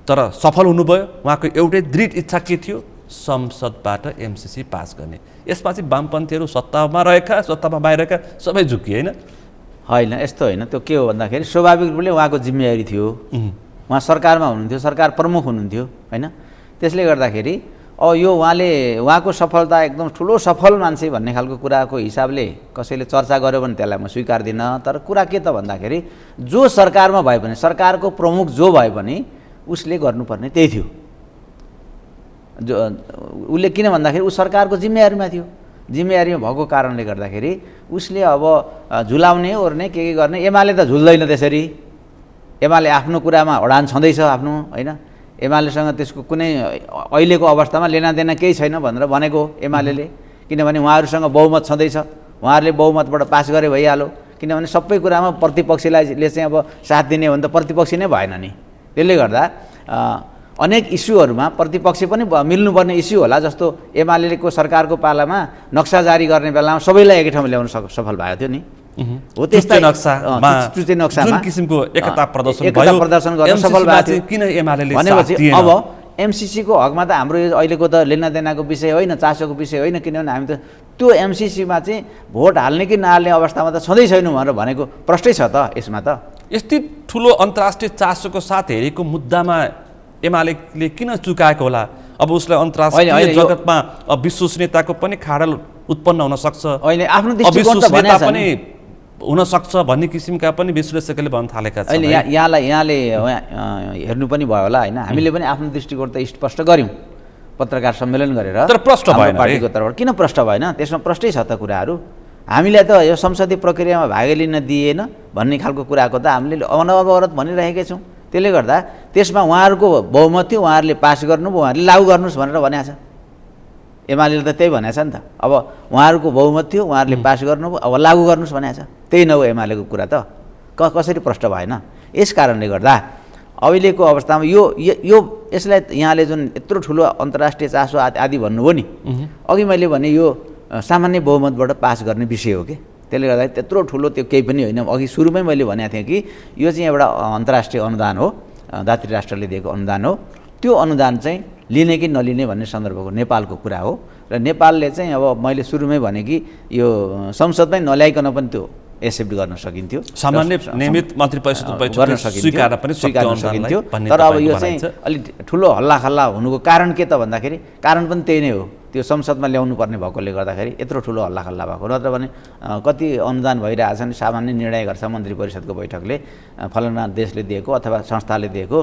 तर सफल हुनुभयो। उहाँको एउटै दृढ इच्छा के थियो? संसदबाट एमसिसी पास गर्ने। यसपछि वामपन्थीहरू सत्तामा रहेका, सत्तामा बाहिरका सबै झुकिए होइन? यस्तो होइन। त्यो के हो भन्दाखेरि स्वाभाविक रूपले उहाँको जिम्मेवारी थियो, उहाँ सरकारमा हुनुहुन्थ्यो, सरकार प्रमुख हुनुहुन्थ्यो होइन। त्यसले गर्दाखेरि अब यो उहाँको सफलता एकदम ठुलो सफल मान्छे भन्ने खालको कुराको हिसाबले कसैले चर्चा गर्यो भने त्यसलाई म स्वीकार्दिनँ। तर कुरा के त भन्दाखेरि जो सरकारमा भए पनि, सरकारको प्रमुख जो भए पनि उसले गर्नुपर्ने त्यही थियो। उसले किन भन्दाखेरि ऊ सरकारको जिम्मेवारीमा थियो, जिम्मेवारीमा भएको कारणले गर्दाखेरि उसले अब झुलाउने ओर्ने के गर्ने। एमाले त झुल्दैन त्यसरी, एमाले आफ्नो कुरामा अडान छँदैछ आफ्नो होइन। एमालेसँग त्यसको कुनै अहिलेको अवस्थामा लेनादेना केही छैन भनेर भनेको एमाले, किनभने उहाँहरूसँग बहुमत छँदैछ, उहाँहरूले बहुमतबाट पास गरे भइहाल्यो। किनभने सबै कुरामा प्रतिपक्षले चाहिँ अब साथ दिने हो भने त प्रतिपक्ष नै भएन नि। त्यसले गर्दा अनेक इस्युहरूमा प्रतिपक्ष पनि मिल्नुपर्ने इस्यु होला। जस्तो एमालेको सरकारको पालामा नक्सा जारी गर्ने बेलामा सबैलाई एकै ठाउँमा ल्याउन सफल भएको थियो नि। हो त्यस्तै नक्सामा जुन किसिमको एकता प्रदर्शन गर्न सफल भएको थियो। किन एमालेले भनेपछि अब एमसिसीको हकमा त हाम्रो यो अहिलेको त लेनादेनाको विषय होइन, चासोको विषय होइन, किनभने हामी त त्यो एमसिसीमा चाहिँ भोट हाल्ने कि नहाल्ने अवस्थामा त छँदै छैनौँ भनेर भनेको प्रष्टै छ त। यसमा त यति ठुलो अन्तर्राष्ट्रिय चासोको साथ हेरेको मुद्दामा एमाले किन चुकाएको होला? अब उसलाई अन्तर्राष्ट्रिय जगतमा विश्वसनीयताको पनि खाडल उत्पन्न हुन सक्छ, अहिले आफ्नो दृष्टिकोण त अविश्वसनीयता भनेको छ पनि हुन सक्छ भन्ने किसिमका पनि विश्लेषकले भन्न थालेका छन्। अहिले यहाँले हेर्नु पनि भयो होला होइन, हामीले पनि आफ्नो दृष्टिकोण त स्पष्ट गऱ्यौँ पत्रकार सम्मेलन गरेर। तर प्रश्न भएन पार्टीको तर्फबाट किन प्रश्न भएन? त्यसमा प्रष्टै छ त कुराहरू। हामीलाई त यो संसदीय प्रक्रियामा भाग लिन दिएन भन्ने खालको कुराको त हामीले अनवरत भनिरहेकै छौँ। त्यसले गर्दा त्यसमा उहाँहरूको बहुमत थियो, उहाँहरूले पास गर्नुभयो, उहाँहरूले लागू गर्नुहोस् भनेर भनेको छ। एमाले त त्यही भनेको छ नि त। अब उहाँहरूको बहुमत थियो, उहाँहरूले पास गर्नुभयो, अब लागू गर्नुहोस् भनेको छ। त्यही न हो एमालेको कुरा त। कसरी प्रष्ट भएन? यस कारणले गर्दा अहिलेको अवस्थामा यसलाई यहाँले जुन यत्रो ठुलो अन्तर्राष्ट्रिय चासो आदि भन्नुभयो नि, अघि मैले भने यो सामान्य बहुमतबाट पास गर्ने विषय हो कि। त्यसले गर्दा त्यत्रो ठुलो त्यो केही पनि होइन। अघि सुरुमै मैले भनेको थिएँ कि यो चाहिँ एउटा अन्तर्राष्ट्रिय अनुदान हो, दात्री राष्ट्रले दिएको अनुदान हो। त्यो अनुदान चाहिँ लिने कि नलिने भन्ने सन्दर्भको नेपालको कुरा हो। र नेपालले चाहिँ अब मैले सुरुमै भने कि यो संसदमै नल्याइकन पनि त्यो एक्सेप्ट गर्न सकिन्थ्यो, सामान्य नियमित मन्त्री परिषद गर्न सकिन्थ्यो। तर अब यो चाहिँ अलिक ठुलो हल्लाखल्ला हुनुको कारण के त भन्दाखेरि कारण पनि त्यही नै हो, त्यो संसदमा ल्याउनु पर्ने भएकोले गर्दाखेरि यत्रो ठुलो हल्लाखल्ला भएको। नत्र भने कति अनुदान भइरहेछन्, सामान्य निर्णय गर्छ मन्त्री परिषदको बैठकले, फलाना देशले दिएको अथवा संस्थाले दिएको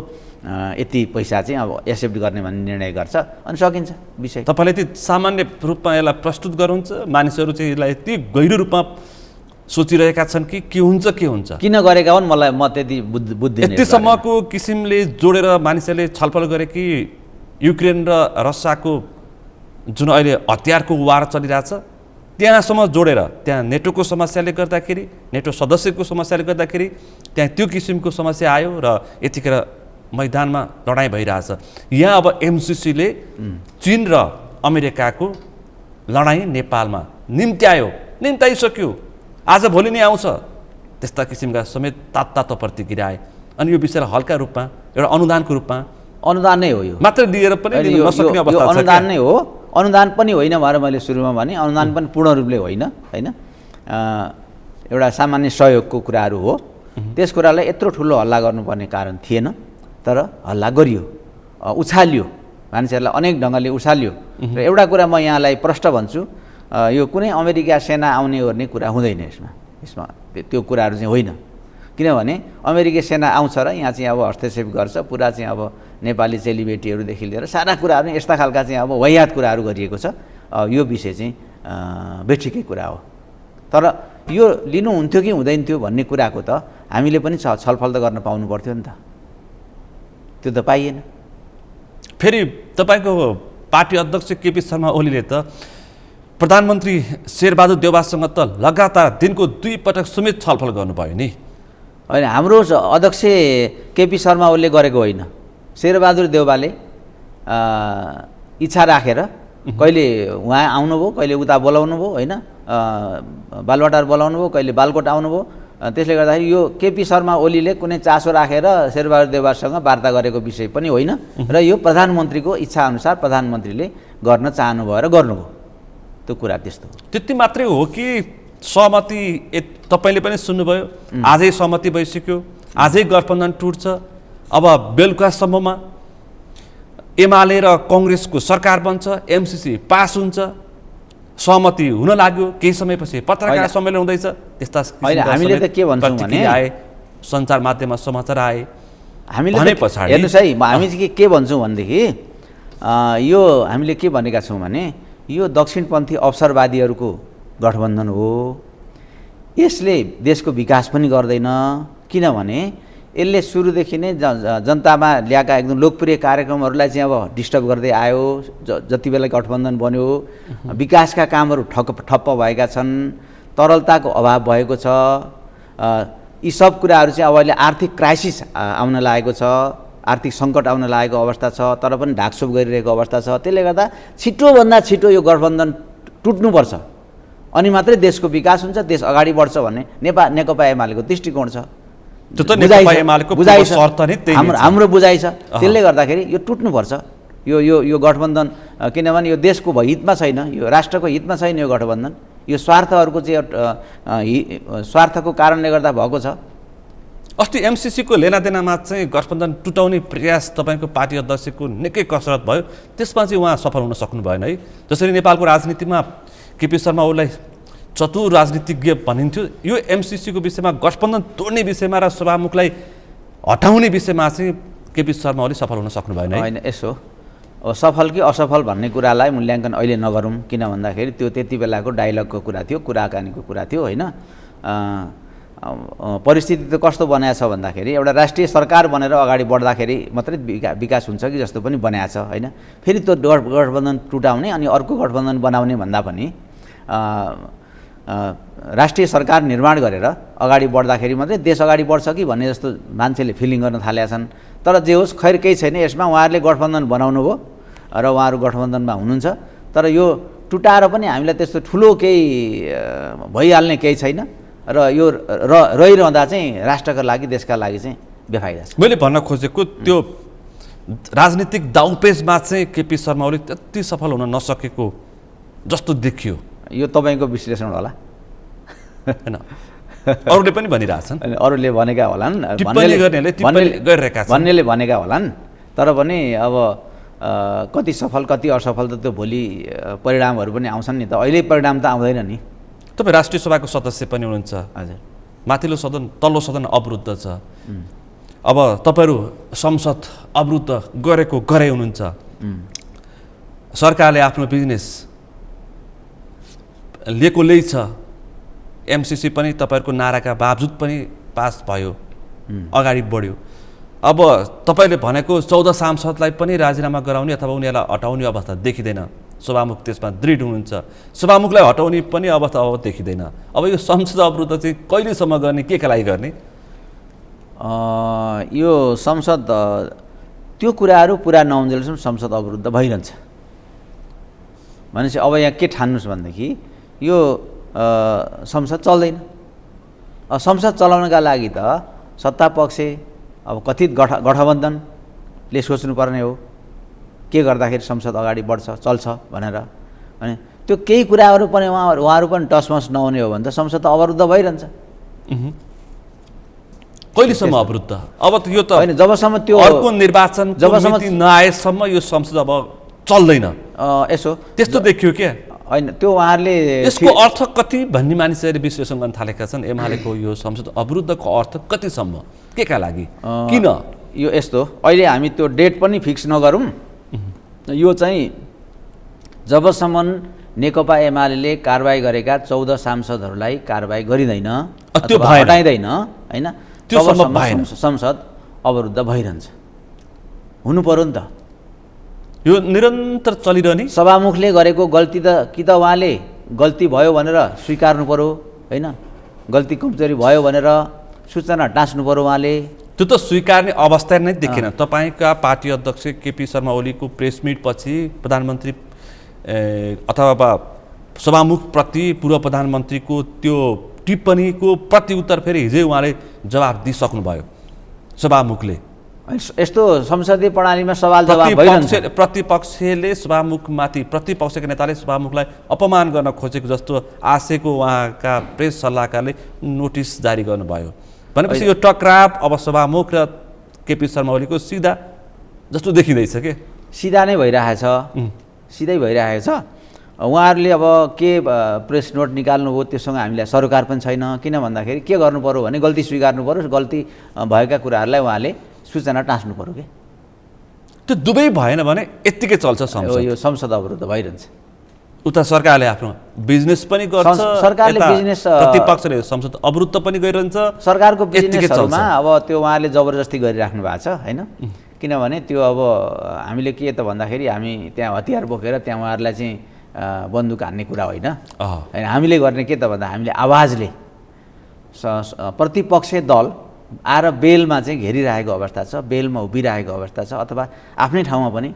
यति पैसा चाहिँ अब एक्सेप्ट गर्ने भन्ने निर्णय गर्छ अनि सकिन्छ विषय। तपाईँले यति सामान्य रूपमा यसलाई प्रस्तुत गर्नुहुन्छ, मानिसहरू चाहिँ यसलाई यति गहिरो रूपमा सोचिरहेका छन् कि के हुन्छ किन गरेका हुन्, मलाई म त्यति बुद्धि यतिसम्मको किसिमले जोडेर मानिसहरूले छलफल गरे कि युक्रेन र रसियाको जुन अहिले हतियारको वार चलिरहेछ त्यहाँसम्म जोडेर, त्यहाँ नेटोको समस्याले गर्दाखेरि, नेटो सदस्यको समस्याले गर्दाखेरि त्यहाँ त्यो किसिमको समस्या आयो र यतिखेर मैदानमा लडाइँ भइरहेछ। यहाँ अब एमसिसीले चीन र अमेरिकाको लडाइँ नेपालमा निम्त्याइसक्यो, आज भोलि नै आउँछ, त्यस्ता किसिमका समेत तातो प्रतिक्रिया आए। अनि यो विषयलाई हल्का रूपमा एउटा अनुदानको रूपमा, अनुदान नै हो यो मात्र दिएर पनि लिन नसक्ने अवस्था छ। अनुदान नै हो, अनुदान पनि होइन भनेर मैले सुरुमा भने, अनुदान पनि पूर्ण रूपले होइन, एउटा सामान्य सहयोगको कुराहरू हो। त्यस कुरालाई यत्रो ठुलो हल्ला गर्नुपर्ने कारण थिएन, तर हल्ला गरियो, उछालियो, मान्छेहरूलाई अनेक ढङ्गले उछालियो। र एउटा कुरा म यहाँलाई प्रष्ट भन्छु, यो कुनै अमेरिका सेना आउने गर्ने कुरा हुँदैन यसमा त्यो कुराहरू चाहिँ होइन। किनभने अमेरिकी सेना आउँछ र यहाँ चाहिँ अब हस्तक्षेप गर्छ, पुरा चाहिँ अब नेपाली चेलीबेटीहरूदेखि लिएर सारा कुराहरू यस्ता खालका चाहिँ अब वाहियात कुराहरू गरिएको छ। यो विषय चाहिँ बेठिकै कुरा हो। तर यो लिनुहुन्थ्यो कि हुँदैन थियो भन्ने कुराको त हामीले पनि छलफल त गर्न पाउनु पर्थ्यो नि त, त्यो त पाइएन। फेरि तपाईँको पार्टी अध्यक्ष केपी शर्मा ओलीले त प्रधानमन्त्री शेरबहादुर देउवासँग त लगातार दिनको 2 पटक समेत छलफल गर्नुभयो नि। होइन, हाम्रो अध्यक्ष केपी शर्मा ओलीले गरेको होइन, शेरबहादुर देउवाले इच्छा राखेर कहिले उहाँ आउनुभयो, कहिले उता बोलाउनु भयो, होइन बालवाटार बोलाउनु भयो, कहिले बालकोट आउनुभयो। त्यसले गर्दाखेरि यो केपी शर्मा ओलीले कुनै चासो राखेर शेरबहादुर देउवासँग वार्ता गरेको विषय पनि होइन र यो प्रधानमन्त्रीको इच्छाअनुसार प्रधानमन्त्रीले गर्न चाहनुभयो र गर्नुभयो, त्यो कुरा त्यस्तो। त्यति मात्रै हो कि सहमति तपाईँले पनि सुन्नुभयो, आजै सहमति भइसक्यो, आजै गठबन्धन टुट्छ, अब बेलुकासम्ममा एमाले र कङ्ग्रेसको सरकार बन्छ, एमसिसी पास हुन्छ, सहमति हुन लाग्यो। केही समयपछि पत्रकार सम्मेलन हुँदैछ, त्यस्ता हामीले त के भन्छौँ भने आए, सञ्चार माध्यममा समाचार आए, हामीले हेर्नुहोस् है, हामी चाहिँ के भन्छौँ भनेदेखि यो हामीले के भनेका छौँ भने यो दक्षिणपन्थी अवसरवादीहरूको गठबन्धन हो, यसले देशको विकास पनि गर्दैन। किनभने यसले सुरुदेखि नै जनतामा ल्याएका एकदम लोकप्रिय कार्यक्रमहरूलाई चाहिँ अब डिस्टर्ब गर्दै आयो। जति बेला गठबन्धन बन्यो विकासका कामहरू ठप्प भएका छन्, तरलताको अभाव भएको छ। यी सब कुराहरू चाहिँ अब अहिले आर्थिक क्राइसिस आउन लागेको छ, आर्थिक सङ्कट आउन लागेको अवस्था छ, तर पनि ढाकछोप गरिरहेको अवस्था छ। त्यसले गर्दा छिटोभन्दा छिटो यो गठबन्धन टुट्नुपर्छ, अनि मात्रै देशको विकास हुन्छ, देश अगाडि बढ्छ भन्ने नेकपा एमालेको दृष्टिकोण छ। हाम्रो बुझाइ छ। त्यसले गर्दाखेरि यो टुट्नुपर्छ, यो यो यो गठबन्धन किनभने यो देशको हितमा छैन, यो राष्ट्रको हितमा छैन यो गठबन्धन, यो स्वार्थहरूको चाहिँ स्वार्थको कारणले गर्दा भएको छ। अस्ति एमसिसीको लेनादेनामा चाहिँ गठबन्धन टुटाउने प्रयास तपाईँको पार्टी अध्यक्षको निकै कसरत भयो, त्यसमा चाहिँ उहाँ सफल हुन सक्नु भएन है। जसरी नेपालको राजनीतिमा केपी शर्मा ओलीलाई चतुर राजनीतिज्ञ भनिन्थ्यो, यो एमसिसीको विषयमा गठबन्धन तोड्ने विषयमा र सभामुखलाई हटाउने विषयमा चाहिँ केपी शर्मा ओली सफल हुन सक्नु भएन है। होइन, यसो अब सफल कि असफल भन्ने कुरालाई मूल्याङ्कन अहिले नगरौँ, किन भन्दाखेरि त्यो त्यति बेलाको डाइलगको कुरा थियो, कुराकानीको कुरा थियो होइन। परिस्थिति त कस्तो बनाएको छ भन्दाखेरि एउटा राष्ट्रिय सरकार बनेर अगाडि बढ्दाखेरि मात्रै विकास हुन्छ कि जस्तो पनि बनाएको छ होइन। फेरि त्यो गठबन्धन टुटाउने अनि अर्को गठबन्धन बनाउने भन्दा पनि राष्ट्रिय सरकार निर्माण गरेर अगाडि बढ्दाखेरि मात्रै देश अगाडि बढ्छ कि भन्ने जस्तो मान्छेले फिलिङ गर्न थालेका छन्। तर जे होस्, खैर केही छैन यसमा, उहाँहरूले गठबन्धन बनाउनु भयो र उहाँहरू गठबन्धनमा हुनुहुन्छ। तर यो टुटाएर पनि हामीलाई त्यस्तो ठुलो केही भइहाल्ने केही छैन र यो रहिरहँदा चाहिँ राष्ट्रका लागि, देशका लागि चाहिँ बेफाइदा छ। मैले भन्न खोजेको त्यो राजनीतिक दाउपेचमा चाहिँ केपी शर्मा ओली त्यति सफल हुन नसकेको जस्तो देखियो। यो तपाईँको विश्लेषण होला होइन, अरूले पनि भनिरहेछन्, अरूले भनेका होलान्, भन्नेले भनेका होलान्। तर पनि अब कति सफल कति असफल त त्यो भोलि परिणामहरू पनि आउँछन् नि त, अहिले परिणाम त आउँदैन नि। तपाईँ राष्ट्रिय सभाको सदस्य पनि हुनुहुन्छ, हजुर। माथिल्लो सदन तल्लो सदन अवरुद्ध छ, अब तपाईँहरू संसद अवरुद्ध गरे हुनुहुन्छ। सरकारले आफ्नो बिजनेस लिएको लै छ, एमसिसी पनि तपाईँहरूको नाराका बावजुद पनि पास भयो, अगाडि बढ्यो। अब तपाईँले भनेको 14 सांसदलाई पनि राजीनामा गराउने अथवा उनीहरूलाई हटाउने अवस्था देखिँदैन, सभामुख त्यसमा दृढ हुनुहुन्छ। सभामुखलाई हटाउने पनि अवस्था अब देखिँदैन। अब यो संसद अवरुद्ध चाहिँ कहिलेसम्म गर्ने, के का लागि गर्ने? यो संसद त्यो कुराहरू पुरा नहुन्जेलसम्म संसद अवरुद्ध भइरहन्छ। भनेपछि अब यहाँ के ठान्नुहोस् भनेदेखि यो संसद चल्दैन। संसद चलाउनका लागि त सत्ता पक्ष अब कथित गठबन्धनले सोच्नुपर्ने हो के गर्दाखेरि संसद अगाडि बढ्छ, चल्छ भनेर। अनि त्यो केही कुराहरू पनि उहाँहरू पनि टसमस नहुने हो भने त संसद त अवरुद्ध भइरहन्छ। कहिलेसम्म अवरुद्ध? अब त यो त होइन, जबसम्म त्यो अर्को निर्वाचन मिति नआएसम्म यो संसद अब चल्दैन। यसो त्यस्तो देखियो क्या? होइन, त्यो उहाँहरूले यसको अर्थ कति भन्ने मानिसहरूले विश्लेषण गर्न थालेका छन्। एमालेको यो संसद अवरुद्धको अर्थ कतिसम्म, के का लागि, किन? यो यस्तो, अहिले हामी त्यो डेट पनि फिक्स नगरौँ। यो चाहिँ जबसम्म नेकपा एमाले कारबाही गरेका 14 सांसदहरूलाई कारबाही गरिँदैन, हटाइँदैन होइन, तबसम्म संसद अवरुद्ध भइरहन्छ। हुनु पर्यो नि त, यो निरन्तर चलिरहने। सभामुखले गरेको गल्ती त कि त उहाँले गल्ती भयो भनेर स्वीकार्नु पर्यो होइन, गल्ती कमजोरी भयो भनेर सूचना टाँच्नु पर्यो उहाँले। त्यो त स्वीकार्ने अवस्था नै देखिएन। तपाईँका पार्टी अध्यक्ष केपी शर्मा ओलीको प्रेस मिट पछि प्रधानमन्त्री अथवा सभामुखप्रति पूर्व प्रधानमन्त्रीको त्यो टिप्पणीको प्रत्युत्तर फेरि हिजै उहाँले जवाब दिइसक्नुभयो। सभामुखले यस्तो संसदीय प्रणालीमा सवाल जवाब भइरहन्छ। प्रतिपक्षले सभामुखमाथि, प्रतिपक्षका नेताले सभामुखलाई अपमान गर्न खोजेको जस्तो आशयको उहाँका प्रेस सल्लाहकारले नोटिस जारी गर्नुभयो। भनेपछि यो टकराव अब सभामुख र केपी शर्मा ओलीको सिधा जस्तो देखिँदैछ के? सिधा नै भइरहेछ, सिधै भइरहेको छ। उहाँहरूले अब के प्रेस नोट निकाल्नुभयो त्योसँग हामीलाई सरोकार पनि छैन। किन भन्दाखेरि के गर्नु पर्यो भने गल्ती स्वीकार्नु पर्यो, गल्ती भएका कुराहरूलाई उहाँले सूचना टाँच्नु पर्यो कि। त्यो दुवै भएन भने यत्तिकै चल्छ संसद। यो संसद अवरुद्ध भइरहन्छ। उता सरकारले आफ्नो बिजनेस पनि गर्छ, सरकारले बिजनेस, प्रतिपक्षले संसद अवरुद्ध पनि गरिरहन्छ। सरकारको बिजनेसहरूमा अब त्यो उहाँले जबरजस्ती गरिराख्नु भएको छ होइन। किनभने त्यो अब हामीले के त भन्दाखेरि हामी त्यहाँ हतियार बोकेर त्यहाँ उहाँहरूलाई चाहिँ बन्दुक हान्ने कुरा होइन। हामीले गर्ने के त भन्दा हामीले आवाजले प्रतिपक्षीय दल आएर बेलमा चाहिँ घेरिरहेको अवस्था छ, बेलमा उभिरहेको अवस्था छ, अथवा आफ्नै ठाउँमा पनि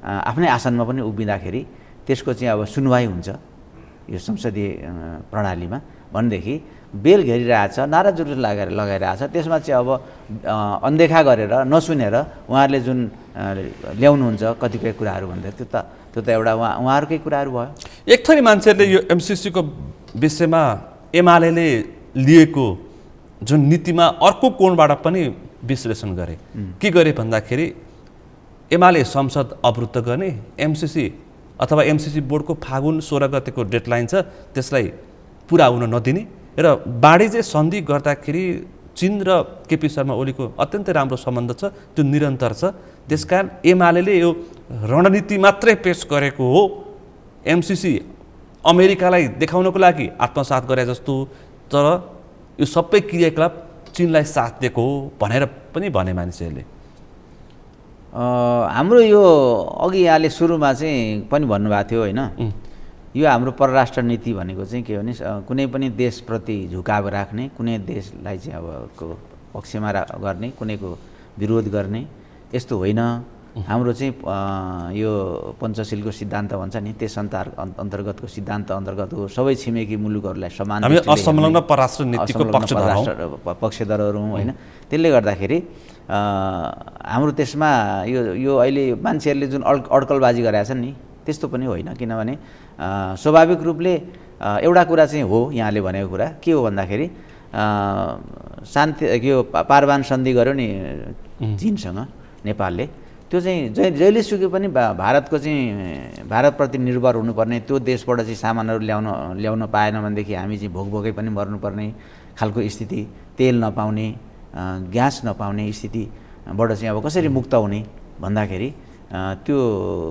आफ्नै आसनमा पनि उभिँदाखेरि त्यसको चाहिँ अब सुनवाई हुन्छ यो संसदीय प्रणालीमा भनेदेखि बेल घेरिरहेछ, नारा जुलुस लगाइरहेछ। त्यसमा चाहिँ अब अनदेखा गरेर नसुनेर उहाँहरूले जुन ल्याउनुहुन्छ कतिपय कुराहरू भन्दा त्यो त एउटा उहाँहरूकै कुराहरू भयो। एक थरी मान्छेहरूले यो एमसिसीको विषयमा एमाले लिएको जुन नीतिमा अर्को कोणबाट पनि विश्लेषण गरे। के गरे भन्दाखेरि एमाले संसद अवरुद्ध गर्ने, एमसिसी अथवा एमसिसी बोर्डको फागुन 16 गतेको डेडलाइन छ त्यसलाई पुरा हुन नदिने र वाणिज्य सन्धि गर्दाखेरि चीन र केपी शर्मा ओलीको अत्यन्तै राम्रो सम्बन्ध छ, त्यो निरन्तर छ। त्यसकारण एमाले यो रणनीति मात्रै पेश गरेको हो, एमसिसी अमेरिकालाई देखाउनको लागि आत्मसात गरे जस्तो, तर यो सबै क्रियाकलाप चीनलाई साथ दिएको हो भनेर पनि भने मानिसहरूले। हाम्रो यो अघि यहाँले सुरुमा चाहिँ पनि भन्नुभएको थियो होइन, यो हाम्रो परराष्ट्र नीति भनेको चाहिँ के हो भने कुनै पनि देशप्रति झुकाव राख्ने, कुनै देशलाई चाहिँ अब पक्षमा गर्ने, कुनैको विरोध गर्ने यस्तो होइन। हाम्रो चाहिँ यो पञ्चशीलको सिद्धान्त भन्छ नि, त्यस अन्तर्गतको सिद्धान्त अन्तर्गत हो। सबै छिमेकी मुलुकहरूलाई समान हामी असंलग्न परराष्ट्र नीतिको पक्षधरहरू हौँ होइन। त्यसले गर्दाखेरि हाम्रो त्यसमा यो अहिले मान्छेहरूले जुन अड्कलबाजी गरेका छन् नि त्यस्तो पनि होइन। किनभने स्वाभाविक रूपले एउटा कुरा चाहिँ हो, यहाँले भनेको कुरा के हो भन्दाखेरि शान्ति यो पारवान सन्धि गर्यो नि चीनसँग नेपालले, त्यो चाहिँ जहिलेसुकै पनि भारतको चाहिँ भारतप्रति निर्भर हुनुपर्ने, त्यो देशबाट चाहिँ सामानहरू ल्याउन पाएन भनेदेखि हामी चाहिँ भोकै पनि मर्नुपर्ने खालको स्थिति, तेल नपाउने, ग्यास नपाउने स्थितिबाट चाहिँ अब कसरी मुक्त हुने भन्दाखेरि त्यो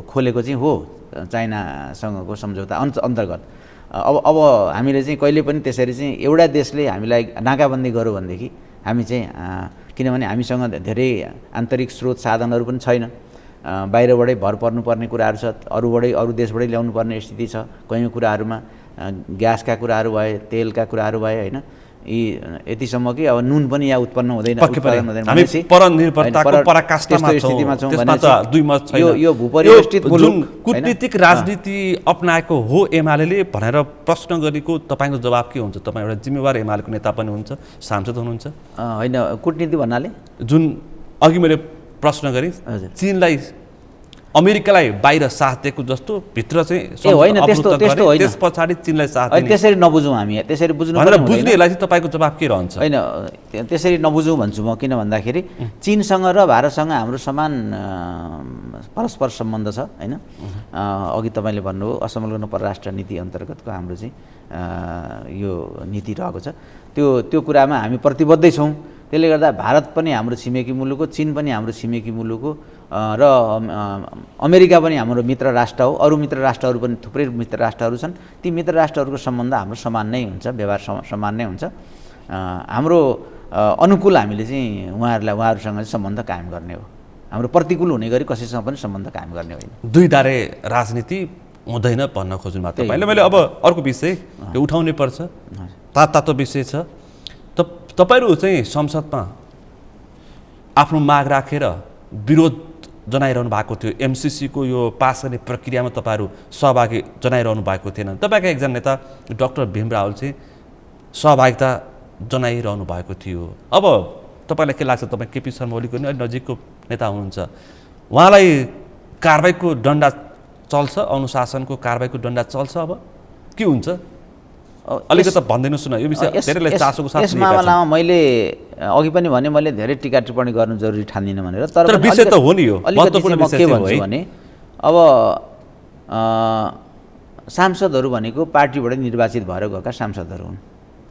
खोलेको चाहिँ हो चाइनासँगको सम्झौता अन्तर्गत। अब हामीले चाहिँ कहिले पनि त्यसरी चाहिँ एउटा देशले हामीलाई नाकाबन्दी गर्यो भनेदेखि हामी चाहिँ किनभने हामीसँग धेरै आन्तरिक स्रोत साधनहरू पनि छैन, बाहिरबाटै भर पर्नुपर्ने कुराहरू छ, अरू देशबाटै ल्याउनु पर्ने स्थिति छ। कयौँ कुराहरूमा ग्यासका कुराहरू भए, तेलका कुराहरू भए होइन, यी यतिसम्म कि अब नुन पनि यहाँ उत्पन्न हुँदैन, यो भूपरिवेष्टित कूटनीतिक राजनीति अपनाएको हो एमाले भनेर प्रश्न गरेको तपाईँको जवाब के हुन्छ? तपाईँ एउटा जिम्मेवार एमालेको नेता पनि हुनुहुन्छ, सांसद हुनुहुन्छ होइन। कूटनीति भन्नाले जुन अघि मैले प्रश्न गरेँ, चीनलाई अमेरिकालाई बाहिर साथ दिएको जस्तो भित्र चाहिँ होइन, त्यस्तो होइन। त्यस पछाडि चीनलाई साथ दिने त्यसरी नबुझौँ हामी, त्यसरी बुझ्नु भनेर बुझ्नेलाई चाहिँ तपाईँको जवाब के रहन्छ? होइन, त्यसरी नबुझौँ भन्छु म। किन भन्दाखेरि चीनसँग र भारतसँग हाम्रो समान परस्पर सम्बन्ध छ होइन। अघि तपाईँले भन्नुभयो असंलग्न परराष्ट्र नीति अन्तर्गतको हाम्रो चाहिँ यो नीति रहेको छ, त्यो कुरामा हामी प्रतिबद्धै छौँ। त्यसले गर्दा भारत पनि हाम्रो छिमेकी मुलुक हो, चीन पनि हाम्रो छिमेकी मुलुक हो र अमेरिका पनि हाम्रो मित्र राष्ट्र हो। अरू मित्र राष्ट्रहरू पनि थुप्रै मित्र राष्ट्रहरू छन्, ती मित्र राष्ट्रहरूको सम्बन्ध हाम्रो समान नै हुन्छ, व्यवहार समान नै हुन्छ। हाम्रो अनुकूल हामीले चाहिँ उहाँहरूसँग सम्बन्ध कायम गर्ने हो, हाम्रो प्रतिकूल हुने गरी कसैसँग पनि सम्बन्ध कायम गर्ने होइन। दुई धारे राजनीति हुँदैन भन्न खोज्नुभयो तपाईँले। मैले अब अर्को विषय उठाउनै पर्छ, तातो विषय छ। तपाईँहरू चाहिँ संसदमा आफ्नो माग राखेर विरोध जनाइरहनु भएको थियो, एमसिसीको यो पास गर्ने प्रक्रियामा तपाईँहरू सहभागी जनाइरहनु भएको थिएन। तपाईँका एकजना नेता डाक्टर भीम रावल चाहिँ सहभागिता जनाइरहनु भएको थियो। अब तपाईँलाई के लाग्छ? तपाईँ केपी शर्मा ओलीको नि अलिक नजिकको नेता हुनुहुन्छ, उहाँलाई कारबाहीको डन्डा चल्छ, अनुशासनको कारबाहीको डन्डा चल्छ, अब के हुन्छ? अलिकति भनिदिनुहोस् न, यो विषय धेरैलाई चासोको साथ। यस मामलामा मैले अघि पनि भने मैले धेरै टिका टिप्पणी गर्नु जरुरी ठान्दिनँ भनेर, तर विषय त हो नि यो महत्त्वपूर्ण विषय के भन्छु भने अब सांसदहरू भनेको पार्टीबाट निर्वाचित भएर गएका सांसदहरू हुन्।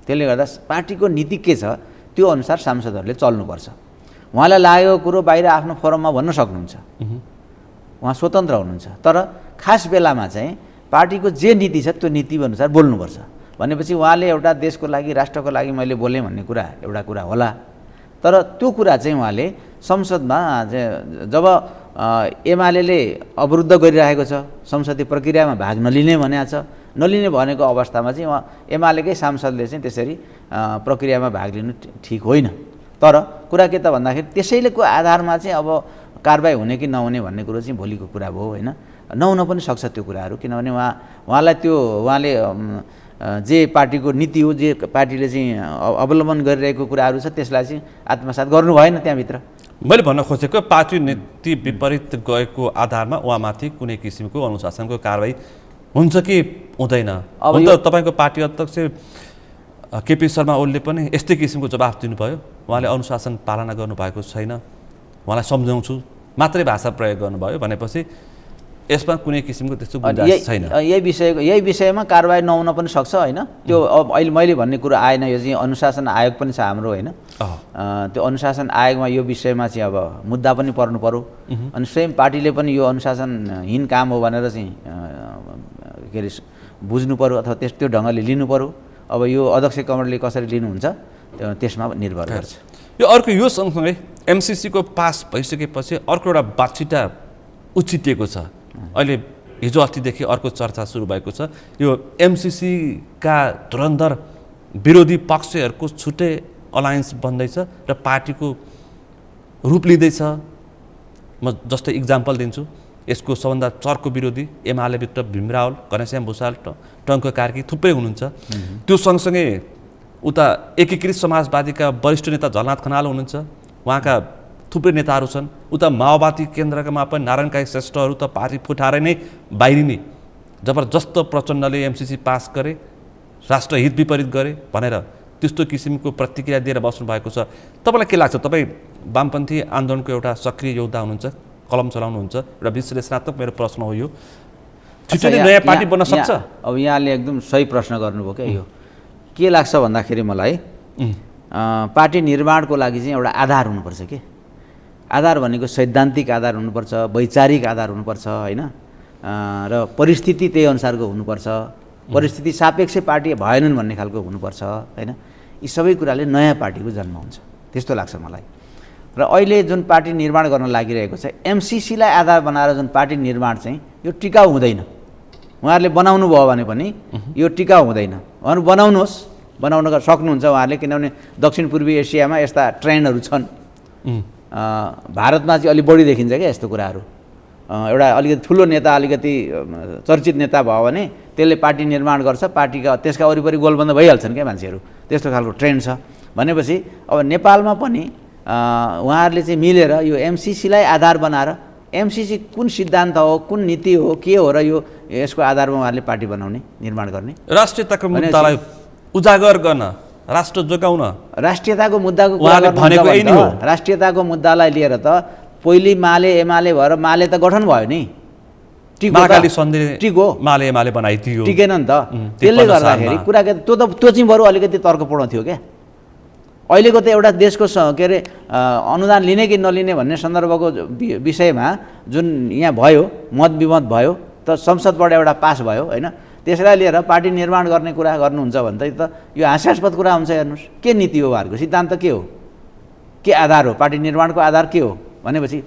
त्यसले गर्दा पार्टीको नीति के छ त्यो अनुसार सांसदहरूले चल्नुपर्छ। उहाँलाई लागेको कुरो बाहिर आफ्नो फोरममा भन्न सक्नुहुन्छ, उहाँ स्वतन्त्र हुनुहुन्छ, तर खास बेलामा चाहिँ पार्टीको जे नीति छ त्यो नीति अनुसार बोल्नुपर्छ। भनेपछि उहाँले एउटा देशको लागि राष्ट्रको लागि मैले बोलेँ भन्ने कुरा एउटा कुरा होला, तर त्यो कुरा चाहिँ उहाँले संसदमा जब एमाले अवरुद्ध गरिरहेको छ, संसदीय प्रक्रियामा भाग नलिने भनेको छ, नलिने भनेको अवस्थामा चाहिँ उहाँ एमालेकै सांसदले चाहिँ त्यसरी प्रक्रियामा भाग लिनु ठिक होइन। तर कुरा के त भन्दाखेरि त्यसैलेको आधारमा चाहिँ अब कारबाही हुने कि नहुने भन्ने कुरो चाहिँ भोलिको कुरा भयो होइन। नहुन पनि सक्छ त्यो कुराहरू, किनभने उहाँले जे पार्टीको नीति हो, जे पार्टीले चाहिँ अवलम्बन गरिरहेको कुराहरू छ त्यसलाई चाहिँ आत्मसात गर्नु भएन त्यहाँभित्र। मैले भन्न खोजेको पार्टी नीति विपरीत गएको आधारमा उहाँमाथि कुनै किसिमको अनुशासनको कारबाही हुन्छ कि हुँदैन? अब त तपाईँको पार्टी अध्यक्ष केपी शर्मा ओलीले पनि यस्तै किसिमको जवाफ दिनुभयो। उहाँले अनुशासन पालना गर्नुभएको छैन, उहाँलाई सम्झाउँछु मात्रै भाषा प्रयोग गर्नुभयो भनेपछि यसमा कुनै किसिमको त्यस्तो गुन्जाइस छैन। यही विषयमा कारबाही नहुन पनि सक्छ होइन। त्यो अब अहिले मैले भन्ने कुरो आएन, यो चाहिँ अनुशासन आयोग पनि छ हाम्रो होइन। त्यो अनुशासन आयोगमा यो विषयमा चाहिँ अब मुद्दा पनि पर्नु पर्यो अनि स्वयं पार्टीले पनि यो अनुशासनहीन काम हो भनेर चाहिँ के अरे बुझ्नु पर्यो अथवा त्यो ढङ्गले लिनु पर्यो। अब यो अध्यक्ष कमरेडले कसरी लिनुहुन्छ त्यसमा निर्भर गर्छ। यो अर्को यो सँगसँगै एमसिसीको पास भइसकेपछि अर्को एउटा बाछिटा उछिटिएको छ। अहिले हिजो अस्तिदेखि अर्को चर्चा सुरु भएको छ, यो एमसिसीका धुरन्धर विरोधी पक्षहरूको छुट्टै अलायन्स बन्दैछ र पार्टीको रूप लिँदैछ। म जस्तै इक्जाम्पल दिन्छु, यसको सबभन्दा चर्को विरोधी एमालेभित्र भीम रावल, घनश्याम भुषाल, टङ्क कार्की थुप्रै हुनुहुन्छ। त्यो सँगसँगै उता एकीकृत समाजवादीका वरिष्ठ नेता झलनाथ खनाल हुनुहुन्छ, उहाँका थुप्रै नेताहरू छन्। उता माओवादी केन्द्रकामा पनि नारायण काजी श्रेष्ठहरू त पार्टी फुटाएर नै बाहिरिने जबरजस्त प्रचण्डले एमसिसी पास गरे, राष्ट्रहित विपरीत गरे भनेर त्यस्तो किसिमको प्रतिक्रिया दिएर बस्नु भएको छ। तपाईँलाई के लाग्छ? तपाईँ वामपन्थी आन्दोलनको एउटा सक्रिय योद्धा हुनुहुन्छ, कलम चलाउनुहुन्छ, एउटा विश्लेषणात्मक मेरो प्रश्न हो यो। छिटो नै नयाँ पार्टी बन्न सक्छ? अब यहाँले एकदम सही प्रश्न गर्नुभयो क्या। यो के लाग्छ भन्दाखेरि मलाई पार्टी निर्माणको लागि चाहिँ एउटा आधार हुनुपर्छ के। आधार भनेको सैद्धान्तिक आधार हुनुपर्छ, वैचारिक आधार हुनुपर्छ होइन, र परिस्थिति त्यही अनुसारको हुनुपर्छ। परिस्थिति सापेक्ष पार्टी भएनन् भन्ने खालको हुनुपर्छ होइन। यी सबै कुराले नयाँ पार्टीको जन्म हुन्छ त्यस्तो लाग्छ मलाई। र अहिले जुन पार्टी निर्माण गर्न लागिरहेको छ, एमसिसीलाई आधार बनाएर जुन पार्टी निर्माण चाहिँ यो टिकाउ हुँदैन। उहाँहरूले बनाउनु भयो भने पनि यो टिकाउ हुँदैन। उहाँहरू बनाउनुहोस्, बनाउन सक्नुहुन्छ उहाँहरूले, किनभने दक्षिण पूर्वी एसियामा यस्ता ट्रेन्डहरू छन्। भारतमा चाहिँ अलिक बढी देखिन्छ क्या यस्तो कुराहरू। एउटा अलिकति ठुलो नेता, अलिकति चर्चित नेता भयो भने त्यसले पार्टी निर्माण गर्छ, पार्टीका त्यसका वरिपरि गोलबन्द भइहाल्छन् क्या मान्छेहरू, त्यस्तो खालको ट्रेन्ड छ। भनेपछि अब नेपालमा पनि उहाँहरूले चाहिँ मिलेर यो एमसिसीलाई आधार बनाएर, एमसिसी कुन सिद्धान्त हो, कुन नीति हो, के हो र यो यसको आधारमा उहाँहरूले पार्टी बनाउने, निर्माण गर्ने, राष्ट्रियताको मुद्दालाई उजागर गर्न, राष्ट्र जोगाउन, राष्ट्रियताको मुद्दाको राष्ट्रियताको मुद्दालाई लिएर त पहिले माले एमाले भएर माले त गठन भयो नि, टिको माले एमाले बनाइदियो, टिकेन नि त। त्यसले गर्दाखेरि कुरा त्यो चाहिँ बरु अलिकति तर्कपूर्ण थियो क्या। अहिलेको त एउटा देशको के अरे अनुदान लिने कि नलिने भन्ने सन्दर्भको विषयमा जुन यहाँ भयो, मत विमत भयो त, संसदबाट एउटा पास भयो होइन। त्यसलाई लिएर पार्टी निर्माण गर्ने कुरा गर्नुहुन्छ भने त यो हास्यास्पद कुरा हुन्छ। हेर्नुहोस् के नीति हो उहाँहरूको, सिद्धान्त के हो, के आधार हो, पार्टी निर्माणको आधार के हो भनेपछि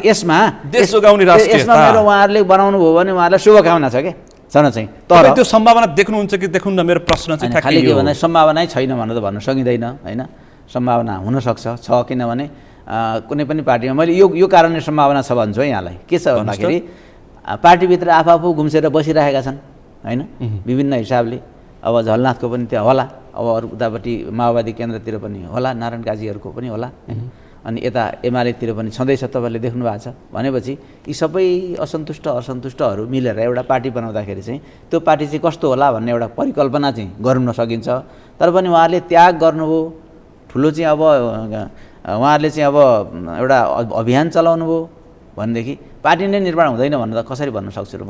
यसमा मेरो उहाँहरूले बनाउनु भयो भने उहाँहरूलाई शुभकामना छ क्या छन चाहिँ। तर त्यो सम्भावना देख्नुहुन्छ कि देख्नुहुन्न? मेरो प्रश्न चाहिँ खालि के भन्दा सम्भावनै छैन भनेर त भन्न सकिँदैन होइन। सम्भावना हुनसक्छ, छ, किनभने कुनै पनि पार्टीमा मैले यो कारणले सम्भावना छ भन्छु है यहाँलाई। के छ भन्दाखेरि पार्टीभित्र आफू गुम्सेर बसिरहेका छन् होइन, विभिन्न हिसाबले। अब झलनाथको पनि त्यो होला, अब अरू उतापट्टि माओवादी केन्द्रतिर पनि होला, नारायण काजीहरूको पनि होला, अनि यता एमालेतिर पनि छँदैछ, तपाईँले देख्नु भएको छ। भनेपछि यी सबै असन्तुष्टहरू मिलेर एउटा पार्टी बनाउँदाखेरि चाहिँ त्यो पार्टी चाहिँ कस्तो होला भन्ने एउटा परिकल्पना चाहिँ गर्नु सकिन्छ। तर पनि उहाँहरूले त्याग गर्नुभयो ठुलो चाहिँ। अब उहाँहरूले चाहिँ अब एउटा अभियान चलाउनु भयो भनेदेखि पार्टी नै निर्माण हुँदैन भनेर कसरी भन्न सक्छु?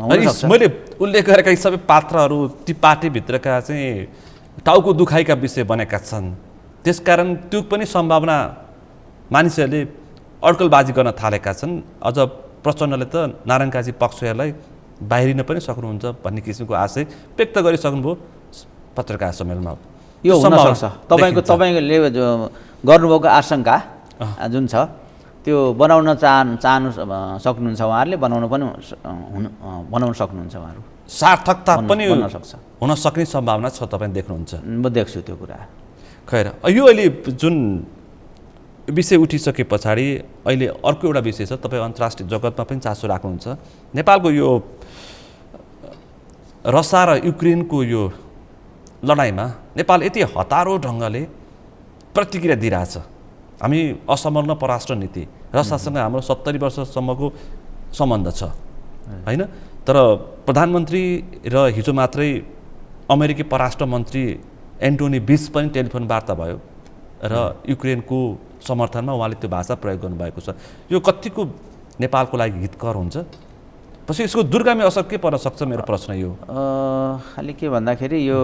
मैले उल्लेख गरेका यी सबै पात्रहरू ती पार्टीभित्रका चाहिँ टाउको दुखाइका विषय बनेका छन्। त्यसकारण त्यो पनि सम्भावना मानिसहरूले अड्कलबाजी गर्न थालेका छन्। अझ प्रचण्डले त नारायण काजी पक्षहरूलाई बाहिरिन पनि सक्नुहुन्छ भन्ने किसिमको आशय व्यक्त गरिसक्नुभयो पत्रकार सम्मेलनमा। यो हुनसक्छ, तपाईँले गर्नुभएको आशंका जुन छ त्यो बनाउन चाहनु सक्नुहुन्छ उहाँहरूले, बनाउन सक्नुहुन्छ उहाँहरू। सार्थकता पनि हुन सक्ने सम्भावना छ तपाईँ देख्नुहुन्छ? म देख्छु त्यो कुरा। खैर, यो अहिले जुन विषय उठिसके पछाडि अहिले अर्को एउटा विषय छ, तपाईँ अन्तर्राष्ट्रिय जगतमा पनि चासो राख्नुहुन्छ। नेपालको यो रसिया र युक्रेनको यो लडाइँमा नेपाल यति हतारो ढङ्गले प्रतिक्रिया दिइरहेछ। हामी असमग्न परराष्ट्र नीति रसियासँग हाम्रो 70 वर्षसम्मको सम्बन्ध छ होइन। तर प्रधानमन्त्री र हिजो मात्रै अमेरिकी परराष्ट्र मन्त्री एन्टोनी बिस पनि टेलिफोन वार्ता भयो र युक्रेनको समर्थनमा उहाँले त्यो भाषा प्रयोग गर्नुभएको छ। यो कतिको नेपालको लागि हितकर हुन्छ? पछि यसको दूरगामी असर के पर्न सक्छ? मेरो प्रश्न यो खालि के भन्दाखेरि यो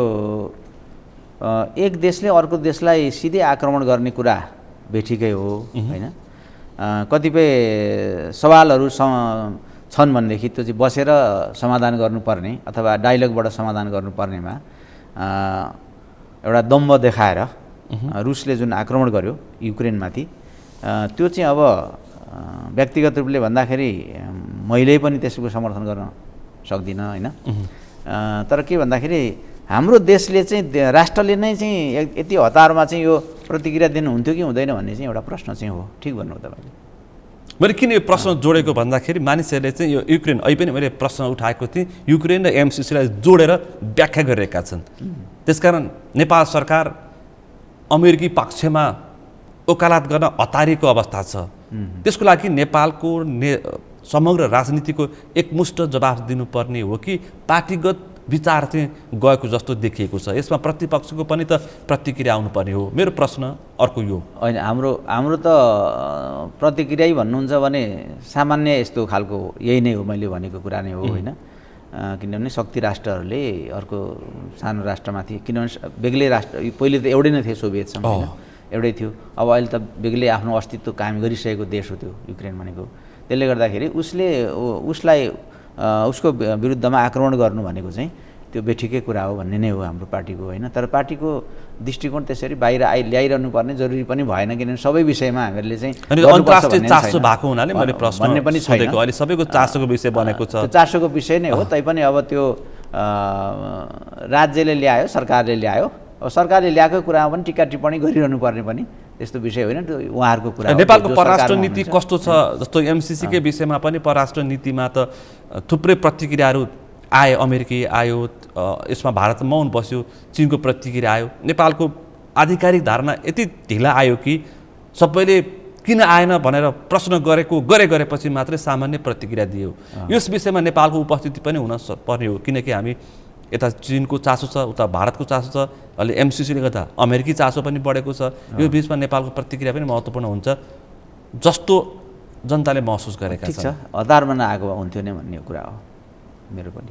एक देशले अर्को देशलाई सिधै आक्रमण गर्ने कुरा बेठिकै हो होइन। कतिपय सवालहरू छन् भनेदेखि त्यो चाहिँ बसेर समाधान गर्नुपर्ने अथवा डायलगबाट समाधान गर्नुपर्नेमा एउटा दम्भ देखाएर रुसले जुन आक्रमण गर्यो युक्रेनमाथि त्यो चाहिँ अब व्यक्तिगत रूपले भन्दाखेरि मैले पनि त्यसको समर्थन गर्न सक्दिनँ होइन। तर के भन्दाखेरि हाम्रो देशले चाहिँ राष्ट्रले नै चाहिँ यति हतारमा चाहिँ यो प्रतिक्रिया दिनुहुन्थ्यो कि हुँदैन भन्ने चाहिँ एउटा प्रश्न चाहिँ हो। ठिक भन्नु हो तपाईँले। मैले किन यो प्रश्न जोडेको भन्दाखेरि मानिसहरूले चाहिँ यो युक्रेन अहिले पनि मैले प्रश्न उठाएको थिएँ, युक्रेन र एमसिसीलाई जोडेर व्याख्या गरिरहेका छन्। त्यसकारण नेपाल सरकार अमेरिकी पक्षमा वकालत गर्न हतारिएको अवस्था छ। त्यसको लागि नेपालको समग्र राजनीतिको एकमुष्ट जवाफ दिनुपर्ने हो कि पार्टीगत विचार चाहिँ गएको जस्तो देखिएको छ? यसमा प्रतिपक्षको पनि त प्रतिक्रिया आउनुपर्ने हो। मेरो प्रश्न अर्को यो होइन, हाम्रो त प्रतिक्रिया भन्नुहुन्छ भने सामान्य यस्तो खालको यही नै हो, मैले भनेको कुरा नै हो होइन। किनभने शक्ति राष्ट्रहरूले अर्को सानो राष्ट्रमाथि, किनभने बेग्लै राष्ट्र पहिले त एउटै नै थियो, सोभियत सङ्घ एउटै थियो। अब अहिले त बेग्लै आफ्नो अस्तित्व कायम गरिसकेको देश हो त्यो युक्रेन भनेको। त्यसले गर्दाखेरि उसलाई उसको विरुद्धमा आक्रमण गर्नु भनेको चाहिँ त्यो बेठिकै कुरा हो भन्ने नै हो हाम्रो पार्टीको होइन। तर पार्टीको दृष्टिकोण त्यसरी बाहिर ल्याइरहनु पर्ने जरुरी पनि भएन, किनभने सबै विषयमा हामीले चाहिँ अन्तर्राष्ट्रिय चासो भएको हुनाले मैले प्रश्न भन्ने पनि छैन। अहिले सबैको चासोको विषय बनेको छ। त्यो चासोको विषय नै हो। तैपनि अब त्यो राज्यले ल्यायो, सरकारले ल्यायो, अब सरकारले ल्याएको कुरामा पनि टिका टिप्पणी गरिरहनु पर्ने पनि त्यस्तो विषय होइन, त्यो उहाँहरूको कुरा हो। नेपालको परराष्ट्र नीति कस्तो छ? जस्तो एमसिसीकै विषयमा पनि परराष्ट्र नीतिमा त थुप्रै प्रतिक्रियाहरू आए, अमेरिकी आयो, यसमा भारत मौन बस्यो, चीनको प्रतिक्रिया आयो। नेपालको आधिकारिक धारणा यति ढिला आयो कि सबैले किन आएन भनेर प्रश्न गरेपछि मात्रै सामान्य प्रतिक्रिया दियो। यस विषयमा नेपालको उपस्थिति पनि हुन पर्ने हो, किनकि हामी यता चीनको चासो छ, उता भारतको चासो छ, अहिले एमसिसीले गर्दा अमेरिकी चासो पनि बढेको छ। यो बिचमा नेपालको प्रतिक्रिया पनि महत्त्वपूर्ण हुन्छ जस्तो जनताले महसुस गरेका छन्। ठिक छ, हतारमा नआएको हुन्थ्यो नै भन्ने कुरा हो मेरो पनि।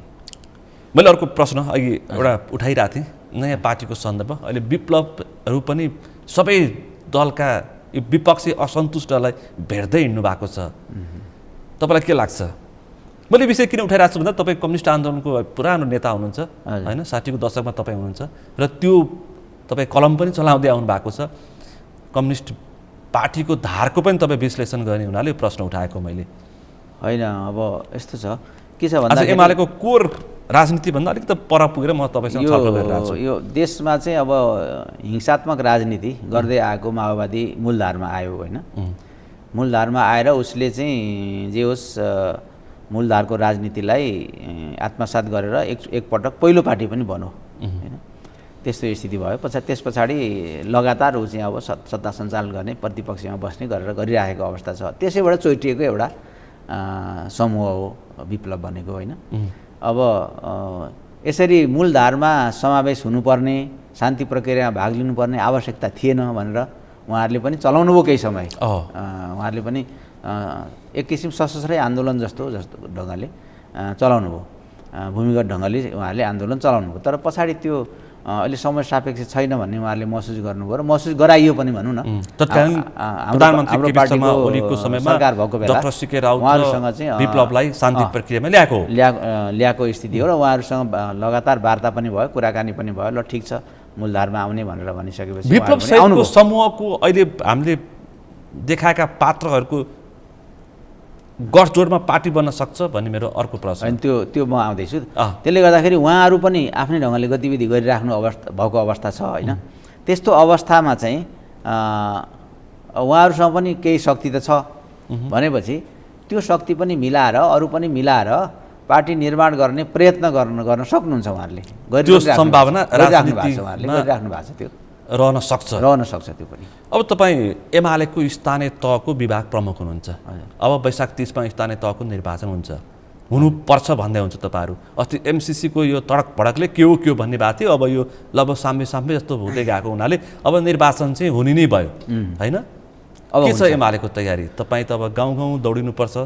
मैले अर्को प्रश्न अघि एउटा उठाइरहेको थिएँ, नयाँ पार्टीको सन्दर्भ। अहिले विप्लवहरू पनि सबै दलका यो विपक्षी असन्तुष्टलाई भेट्दै हिँड्नु भएको छ। तपाईँलाई के लाग्छ? मैले विषय किन उठाइरहेको छु भन्दा तपाईँ कम्युनिस्ट आन्दोलनको पुरानो नेता हुनुहुन्छ होइन, 60को दशकमा तपाईँ हुनुहुन्छ र त्यो तपाईँ कलम पनि चलाउँदै आउनु भएको छ। कम्युनिस्ट पार्टीको धारको पनि तपाईँ विश्लेषण गर्ने हुनाले प्रश्न उठाएको मैले। होइन, अब यस्तो छ, के छ भन्दा एमालेको कोर राजनीतिभन्दा अलिकति पर पुगेर म तपाईँसँग छलफल गरिरहेको छु। यो देशमा चाहिँ अब हिंसात्मक राजनीति गर्दै आएको माओवादी मूलधारमा आयो होइन। मूलधारमा आएर उसले चाहिँ जे होस् मूलधारको राजनीतिलाई आत्मसात गरेर एकपटक पहिलो पार्टी पनि बन्यो होइन। त्यस्तो स्थिति भयो। त्यस पछाडि लगातार ऊ चाहिँ अब सत्ता सञ्चालन गर्ने, प्रतिपक्षमा बस्ने गरेर गरिराखेको अवस्था छ। त्यसैबाट चोइटिएको एउटा समूह हो विप्लव भनेको होइन। अब यसरी मूलधारमा समावेश हुनुपर्ने, शान्ति प्रक्रियामा भाग लिनुपर्ने आवश्यकता थिएन भनेर उहाँहरूले पनि चलाउनु भयो केही समय। उहाँहरूले पनि एक किसिम सशस्त्रै आन्दोलन जस्तो ढङ्गले चलाउनु भयो, भूमिगत ढङ्गले उहाँहरूले आन्दोलन चलाउनु भयो। तर पछाडि त्यो अहिले समय सापेक्ष छैन भन्ने उहाँहरूले महसुस गर्नुभयो र महसुस गराइयो पनि भनौँ न। हाम्रो पार्टीको सरकार भएको बेला उहाँहरूसँग चाहिँ विप्लवलाई शान्ति प्रक्रियामा ल्याएको स्थिति हो र उहाँहरूसँग लगातार वार्ता पनि भयो, कुराकानी पनि भयो। ल ठिक छ, मूलधारमा आउने भनेर भनिसकेपछि विप्लव सहितको समूहको अहिले हामीले देखाएका पात्रहरूको गठजोडमा पार्टी बन्न सक्छ भन्ने मेरो अर्को प्रश्न। अनि त्यो म आउँदैछु। त्यसले गर्दाखेरि उहाँहरू पनि आफ्नै ढङ्गले गतिविधि गरिराख्नु भएको अवस्था छ होइन। त्यस्तो अवस्थामा चाहिँ उहाँहरूसँग पनि केही शक्ति त छ भनेपछि त्यो शक्ति पनि मिलाएर, अरू पनि मिलाएर पार्टी निर्माण गर्ने प्रयत्न गर्न सक्नुहुन्छ उहाँहरूले। त्यो सम्भावना गरिराख्नु भएको छ, उहाँहरूले गरिराख्नु भएको छ, त्यो रहन सक्छ त्यो पनि। अब तपाईँ एमालेको स्थानीय तहको विभाग प्रमुख हुनुहुन्छ। अब वैशाख 30मा स्थानीय तहको निर्वाचन हुन्छ, हुनुपर्छ भन्दै हुन्छ तपाईँहरू। अस्ति एमसिसीको यो तडक भडकले के हो भन्ने भएको थियो। अब यो लगभग साम्य जस्तो हुँदै गएको हुनाले अब निर्वाचन चाहिँ हुने नै भयो होइन? अब के छ एमालेको तयारी? तपाईँ त अब गाउँ दौडिनुपर्छ।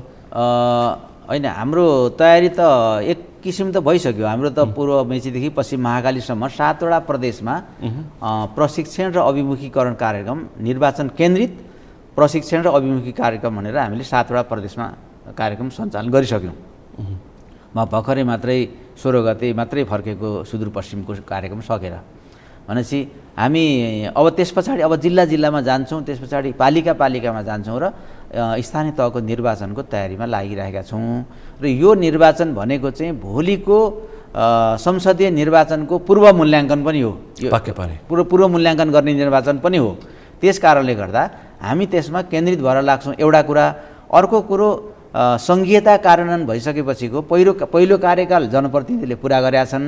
होइन, हाम्रो तयारी त एक किसिम त भइसक्यो। हाम्रो त पूर्व मेचीदेखि पश्चिम महाकालीसम्म 7वटा प्रदेशमा प्रशिक्षण र अभिमुखीकरण कार्यक्रम, निर्वाचन केन्द्रित प्रशिक्षण र अभिमुखी कार्यक्रम भनेर हामीले 7वटा प्रदेशमा कार्यक्रम सञ्चालन गरिसक्यौँ। म भर्खरै मात्रै 16 गते मात्रै फर्केको सुदूरपश्चिमको कार्यक्रम सकेर भनेपछि हामी अब त्यस पछाडि अब जिल्लामा जान्छौँ, त्यस पछाडि पालिकामा जान्छौँ र स्थानीय तहको निर्वाचनको तयारीमा लागिरहेका छौँ। र यो निर्वाचन भनेको चाहिँ भोलिको संसदीय निर्वाचनको पूर्व मूल्याङ्कन पनि हो, पूर्व मूल्याङ्कन गर्ने निर्वाचन पनि हो। त्यस कारणले गर्दा हामी त्यसमा केन्द्रित भएर लाग्छौँ, एउटा कुरा। अर्को कुरो, सङ्घीयता कार्यान्वयन भइसकेपछिको पहिलो कार्यकाल जनप्रतिनिधिले पुरा गरेका छन्।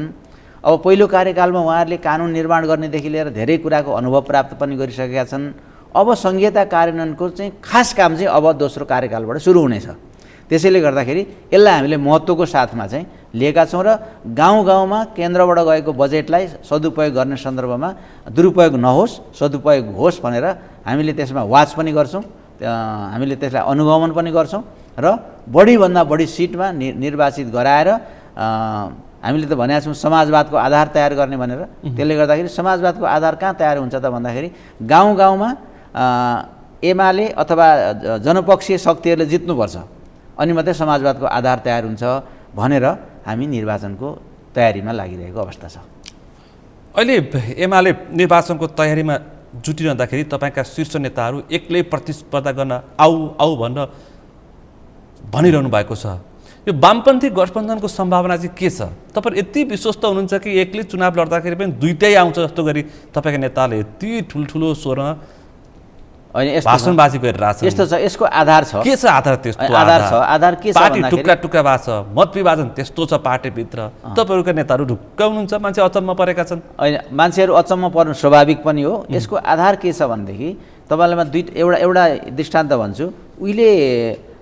अब पहिलो कार्यकालमा उहाँहरूले कानुन निर्माण गर्नेदेखि लिएर धेरै कुराको अनुभव प्राप्त पनि गरिसकेका छन्। अब सङ्घीयता कार्यान्वयनको चाहिँ खास काम चाहिँ अब दोस्रो कार्यकालबाट सुरु हुनेछ। त्यसैले गर्दाखेरि यसलाई हामीले महत्त्वको साथमा चाहिँ लिएका छौँ र गाउँमा केन्द्रबाट गएको बजेटलाई सदुपयोग गर्ने सन्दर्भमा दुरुपयोग नहोस्, सदुपयोग होस् भनेर हामीले त्यसमा वाच पनि गर्छौँ, हामीले त्यसलाई अनुगमन पनि गर्छौँ र बढीभन्दा बढी सिटमा निर्वाचित गराएर हामीले त भनेका छौँ समाजवादको आधार तयार गर्ने भनेर। त्यसले गर्दाखेरि समाजवादको आधार कहाँ तयार हुन्छ त भन्दाखेरि गाउँमा एमाले अथवा जनपक्षीय शक्तिहरूले जित्नुपर्छ, अनि मात्रै समाजवादको आधार तयार हुन्छ भनेर हामी निर्वाचनको तयारीमा लागिरहेको अवस्था छ। अहिले एमाले निर्वाचनको तयारीमा जुटिरहँदाखेरि तपाईँका शीर्ष नेताहरू एक्लै प्रतिस्पर्धा गर्न आऊ भनिरहनु भएको छ। यो वामपन्थी गठबन्धनको सम्भावना चाहिँ के छ? तपाईँ यति विश्वस्त हुनुहुन्छ कि एक्लै चुनाव लड्दाखेरि पनि दुईटै आउँछ जस्तो गरी तपाईँका नेताले यति ठुल्ठुलो स्वरमा भाषणबाजी गरिरहेछ? यस्तो छ, यसको आधार छ। के छ आधार? त्यस्तो आधार के छ? पार्टी टुक्रा भएको छ, मत विभाजन त्यस्तो छ पार्टीभित्र। तपाईँहरूका नेताहरू ढुक्क हुनुहुन्छ, मान्छे अचम्म परेका छन्। होइन, मान्छेहरू अचम्म पर्नु स्वाभाविक पनि हो। यसको आधार के छ भनेदेखि तपाईँलाई म एउटा दृष्टान्त भन्छु। उहिले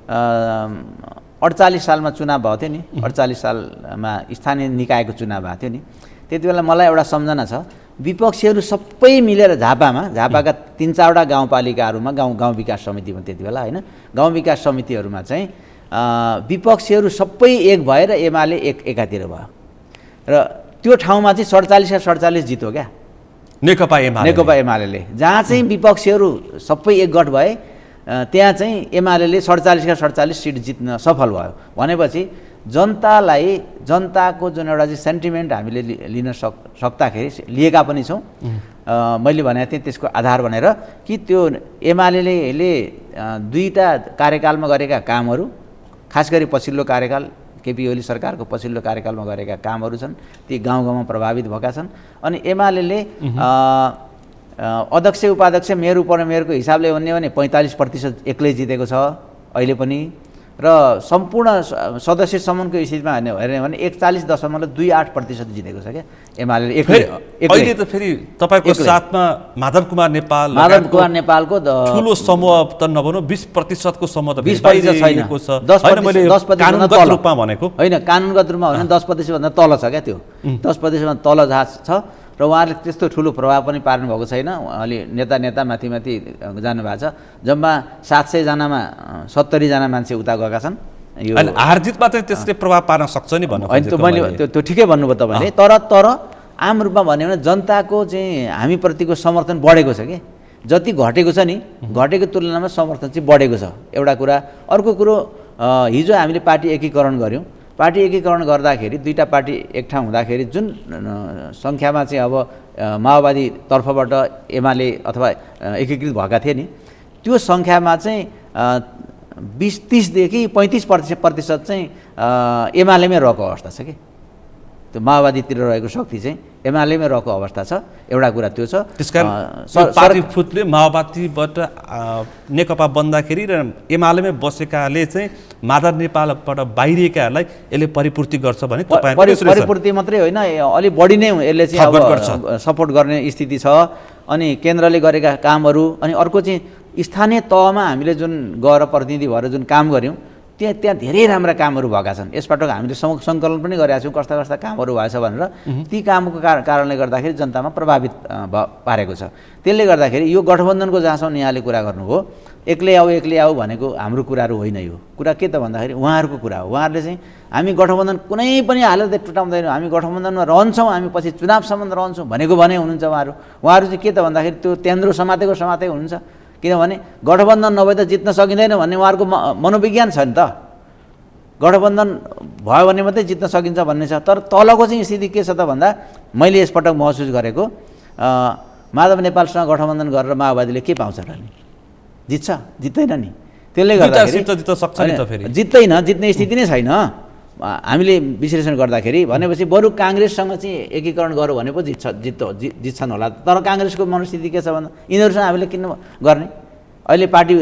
48 सालमा चुनाव भएको थियो नि, 48 सालमा स्थानीय निकायको चुनाव भएको थियो नि। त्यति बेला मलाई एउटा सम्झना छ, विपक्षीहरू सबै मिलेर झापाका 3-4वटा गाउँपालिकाहरूमा गाउँ विकास समितिमा, त्यति बेला होइन, गाउँ विकास समितिहरूमा चाहिँ विपक्षीहरू सबै एक भएर एमाले एकातिर भयो र त्यो ठाउँमा चाहिँ 47 जित्यो क्या नेकपा एमाले। जहाँ चाहिँ विपक्षीहरू सबै एकगठ भए त्यहाँ चाहिँ एमाले 47 सिट जित्न सफल भयो। भनेपछि जनताको जुन एउटा चाहिँ सेन्टिमेन्ट हामीले लिन सक्दाखेरि लिएका पनि छौँ। मैले भनेको थिएँ त्यसको आधार भनेर कि त्यो एमाले दुईटा कार्यकालमा गरेका कामहरू, खास गरी पछिल्लो कार्यकाल केपी ओली सरकारको पछिल्लो कार्यकालमा गरेका कामहरू छन्, ती गाउँमा प्रभावित भएका छन्। अनि एमाले अध्यक्ष उपाध्यक्ष मेयर उपमेयरको हिसाबले भन्ने भने 45% एक्लै जितेको छ अहिले पनि, र सम्पूर्ण सदस्य समूहको स्थितिमा हेर्ने भने 41.28% जितेको छ क्या एमाले एक्लै। अहिले त फेरि तपाईँको साथमा माधव कुमार नेपालको ठुलो समूह त नभनौँ, 20%को समूह त 20% छैन, 10% रूपमा भनेको होइन, कानुनगत रूपमा भने 10% भन्दा तल छ क्या त्यो, 10% भन्दा तल जहाँ छ। र उहाँहरूले त्यस्तो ठुलो प्रभाव पनि पार्नु भएको छैन। अलि नेता माथि जानुभएको छ। जम्मा 700जनामा 70जना मान्छे उता गएका छन्। यो हार जितमा चाहिँ त्यसले प्रभाव पार्न सक्छ नि भन्नु होइन, मैले त्यो ठिकै भन्नुभयो तपाईँले। तर आम रूपमा भन्यो भने जनताको चाहिँ हामीप्रतिको समर्थन बढेको छ कि, जति घटेको छ नि, घटेको तुलनामा समर्थन चाहिँ बढेको छ, एउटा कुरा। अर्को कुरो, हिजो हामीले पार्टी एकीकरण गऱ्यौँ। पार्टी एकीकरण गर्दाखेरि दुईटा पार्टी एक ठाउँ हुँदाखेरि जुन सङ्ख्यामा चाहिँ अब माओवादी तर्फबाट एमाले अथवा एकीकृत भएका थिए नि, त्यो सङ्ख्यामा चाहिँ 20-30 देखि 35% चाहिँ एमालेमै रहेको अवस्था छ कि। त्यो माओवादीतिर रहेको शक्ति चाहिँ एमालेमै रहेको अवस्था छ। एउटा कुरा त्यो छ। त्यसकारण पार्टी फुटले माओवादीबाट नेकपा बन्दाखेरि र एमालेमै बसेकाले चाहिँ माधव नेपालबाट बाहिरिएकाहरूलाई यसले परिपूर्ति गर्छ भने परिपूर्ति मात्रै होइन, अलि बढी नै यसले चाहिँ अब सपोर्ट गर्ने स्थिति छ। अनि केन्द्रले गरेका कामहरू, अनि अर्को चाहिँ स्थानीय तहमा हामीले जुन गएर प्रतिनिधि भएर जुन काम गऱ्यौँ त्यहाँ धेरै राम्रा कामहरू भएका छन्। यसपटक हामीले सङ्कलन पनि गरेका छौँ कस्ता कस्ता कामहरू भएछ भनेर। ती कामको कारणले गर्दाखेरि जनतामा प्रभावित पारेको छ। त्यसले गर्दाखेरि यो गठबन्धनको जहाँसम्म यहाँले कुरा गर्नुभयो, एक्लै आऊ भनेको हाम्रो कुराहरू होइन। यो कुरा के त भन्दाखेरि उहाँहरूको कुरा हो। उहाँहरूले चाहिँ हामी गठबन्धन कुनै पनि हालतले टुटाउँदैनौँ, हामी गठबन्धनमा रहन्छौँ, हामी पछि चुनावसम्म रहन्छौँ भनेको भने हुनुहुन्छ उहाँहरू। उहाँहरू चाहिँ के त भन्दाखेरि त्यो तेन्द्रो समातेको हुनुहुन्छ। किनभने गठबन्धन नभए त जित्न सकिँदैन भन्ने उहाँहरूको मनोविज्ञान छ नि त। गठबन्धन भयो भने मात्रै जित्न सकिन्छ भन्ने छ। तर तलको चाहिँ स्थिति के छ त भन्दा मैले यसपटक महसुस गरेको, माधव नेपालसँग गठबन्धन गरेर माओवादीले के पाउँछ र नि? जित्दैन नि। त्यसले गर्दाखेरि जित्ने स्थिति नै छैन। हामीले विश्लेषण गर्दाखेरि भनेपछि बरु काङ्ग्रेससँग चाहिँ एकीकरण गरौँ भने पो जित्छन् होला। तर काङ्ग्रेसको मनस्थिति के छ भन्दा यिनीहरूसँग हामीले किन गर्ने, अहिले पार्टी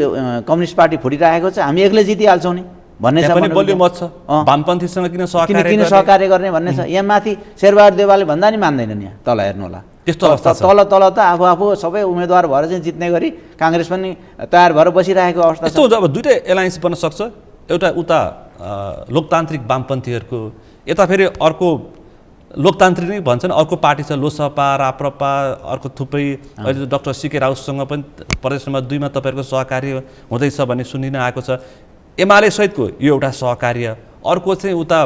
कम्युनिस्ट पार्टी फुटिरहेको छ, हामी एक्लै जितिहाल्छौँ नि भन्ने छ। वामपन्थीसँग किन सहकार्य गर्ने भन्ने छ। यहाँ माथि शेरबहादुर देवालले भन्दा नि मान्दैनन्। यहाँ तल हेर्नु होला, त्यस्तो अवस्था छ। तल त आफू सबै उम्मेदवार भएर चाहिँ जित्ने गरी काङ्ग्रेस पनि तयार भएर बसिरहेको अवस्था छ। अब दुईटै एलायन्स बन्न सक्छ। एउटा उता लोकतान्त्रिक वामपन्थीहरूको, यता फेरि अर्को लोकतान्त्रिक नै भन्छन्, अर्को पार्टी छ लोसपा, राप्रपा, अर्को थुप्रै। अहिले डाक्टर सीके राउतसँग पनि प्रदेश नम्बर 2मा तपाईँहरूको सहकार्य हुँदैछ भन्ने सुनिन आएको छ। एमाले सहितको यो एउटा सहकार्य, अर्को चाहिँ उता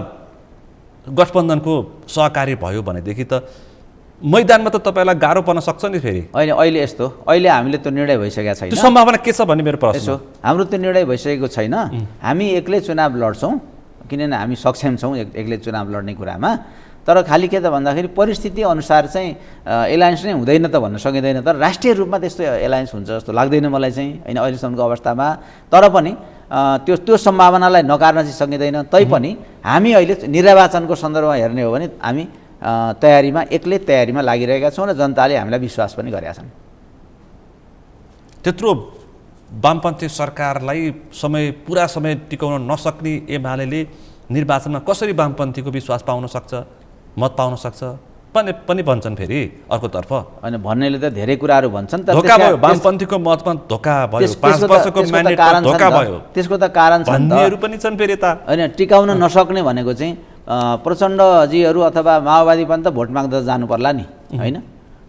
गठबन्धनको सहकार्य भयो भनेदेखि त मैदानमा त तपाईँलाई गाह्रो पर्न सक्छ नि फेरि। अहिले हामीले त्यो निर्णय भइसकेको छैन। त्यो सम्भावना के छ भन्ने मेरो प्रश्न। हाम्रो त्यो निर्णय भइसकेको छैन। हामी एक्लै चुनाव लड्छौँ, किनभने हामी सक्षम छौँ एक्लै चुनाव लड्ने कुरामा। तर खालि के त भन्दाखेरि परिस्थिति अनुसार चाहिँ एलायन्स नै हुँदैन त भन्न सकिँदैन। तर राष्ट्रिय रूपमा त्यस्तो एलायन्स हुन्छ जस्तो लाग्दैन मलाई चाहिँ, होइन अहिलेसम्मको अवस्थामा। तर पनि त्यो सम्भावनालाई नकार्न चाहिँ सकिँदैन। तैपनि हामी अहिले निर्वाचनको सन्दर्भमा हेर्ने हो भने हामी एक्लै तयारीमा लागिरहेका छौँ र जनताले हामीलाई विश्वास पनि गरेका छन्। त्यत्रो वामपन्थी सरकारलाई पुरा समय टिकाउन नसक्ने एमाले निर्वाचनमा कसरी वामपन्थीको विश्वास पाउन सक्छ, मत पाउन सक्छ पनि भन्छन् फेरि अर्कोतर्फ। होइन, भन्नेले त धेरै कुराहरू भन्छन्। धोका भयो, वामपन्थीको मतमा धोका भयो, 5 वर्षको म्यान्डेटमा धोका भयो। त्यसको त कारण छ नि भन्नेहरू पनि छन् फेरि यता। होइन, टिकाउन नसक्ने भनेको चाहिँ प्रचण्डजीहरू अथवा माओवादी पनि त भोट माग्दा जानु पर्ला नि, होइन?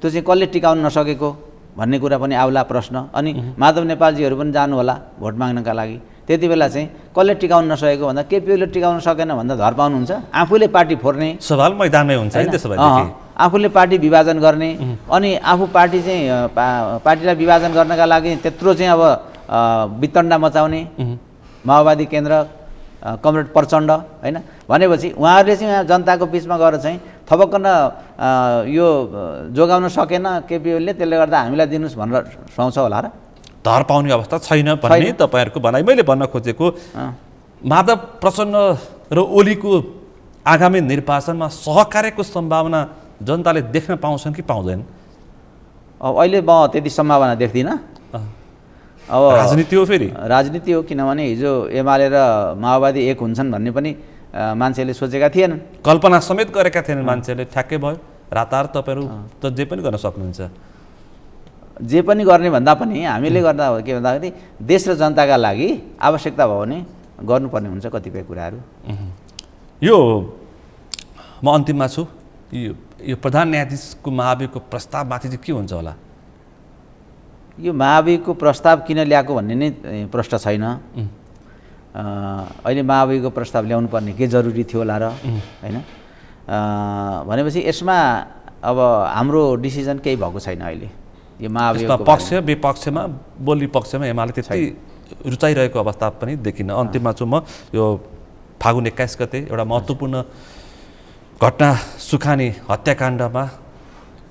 त्यो चाहिँ कसले टिकाउन नसकेको भन्ने कुरा पनि आउला प्रश्न। अनि माधव नेपालजीहरू पनि जानु होला भोट माग्नका लागि। त्यति बेला चाहिँ कसले टिकाउन नसकेको भन्दा केपीओले टिकाउन सकेन भन्दा धर पाउनुहुन्छ। आफूले पार्टी फोर्ने सवाल मैदानमै हुन्छ नि त्यसो भएदेखि। आफूले पार्टी विभाजन गर्ने, अनि आफू पार्टी चाहिँ पार्टीलाई विभाजन गर्नका लागि त्यत्रो चाहिँ अब वितण्डा मचाउने माओवादी केन्द्र, कमरेड प्रचण्ड, होइन? भनेपछि उहाँहरूले चाहिँ यहाँ जनताको बिचमा गएर चाहिँ थपक्कन यो जोगाउन सकेन केपीओले, त्यसले गर्दा हामीलाई दिनुहोस् भनेर सुहाउँछ होला र? धर पाउने अवस्था छैन भन्ने तपाईँहरूको भनाइ। मैले भन्न खोजेको माधव प्रचण्ड र ओलीको आगामी निर्वाचनमा सहकार्यको सम्भावना जनताले देख्न पाउँछन् कि पाउँदैन? अब अहिले म त्यति सम्भावना देख्दिनँ। अब राजनीति हो, फेरि राजनीति हो। किनभने हिजो एमाले र माओवादी एक हुन्छन् भन्ने पनि मान्छेले सोचेका थिएनन्, कल्पना समेत गरेका थिएनन् मान्छेले। ठ्याक्कै भयो, रातारात तपाईँहरू त जे पनि गर्न सक्नुहुन्छ। जे पनि गर्ने भन्दा पनि हामीले गर्दा के भन्दाखेरि देश र जनताका लागि आवश्यकता भयो भने गर्नुपर्ने हुन्छ कतिपय कुराहरू। यो म अन्तिममा छु। यो प्रधान न्यायाधीशको महाभियोगको प्रस्तावमाथि चाहिँ के हुन्छ होला? यो महाभियोगको प्रस्ताव किन ल्याएको भन्ने नै प्रश्न छैन। अहिले महाभियोगको प्रस्ताव ल्याउनु पर्ने के जरुरी थियो होला र, होइन? भनेपछि यसमा अब हाम्रो डिसिजन केही भएको छैन अहिले। यो महाभियोगको पक्ष विपक्षमा, बोली पक्षमा एमाले त्यति रुचाइरहेको अवस्था पनि देखिन्न। अन्तिममा छु म। यो फागुन 21 गते एउटा महत्त्वपूर्ण घटना, सुखानी हत्याकाण्डमा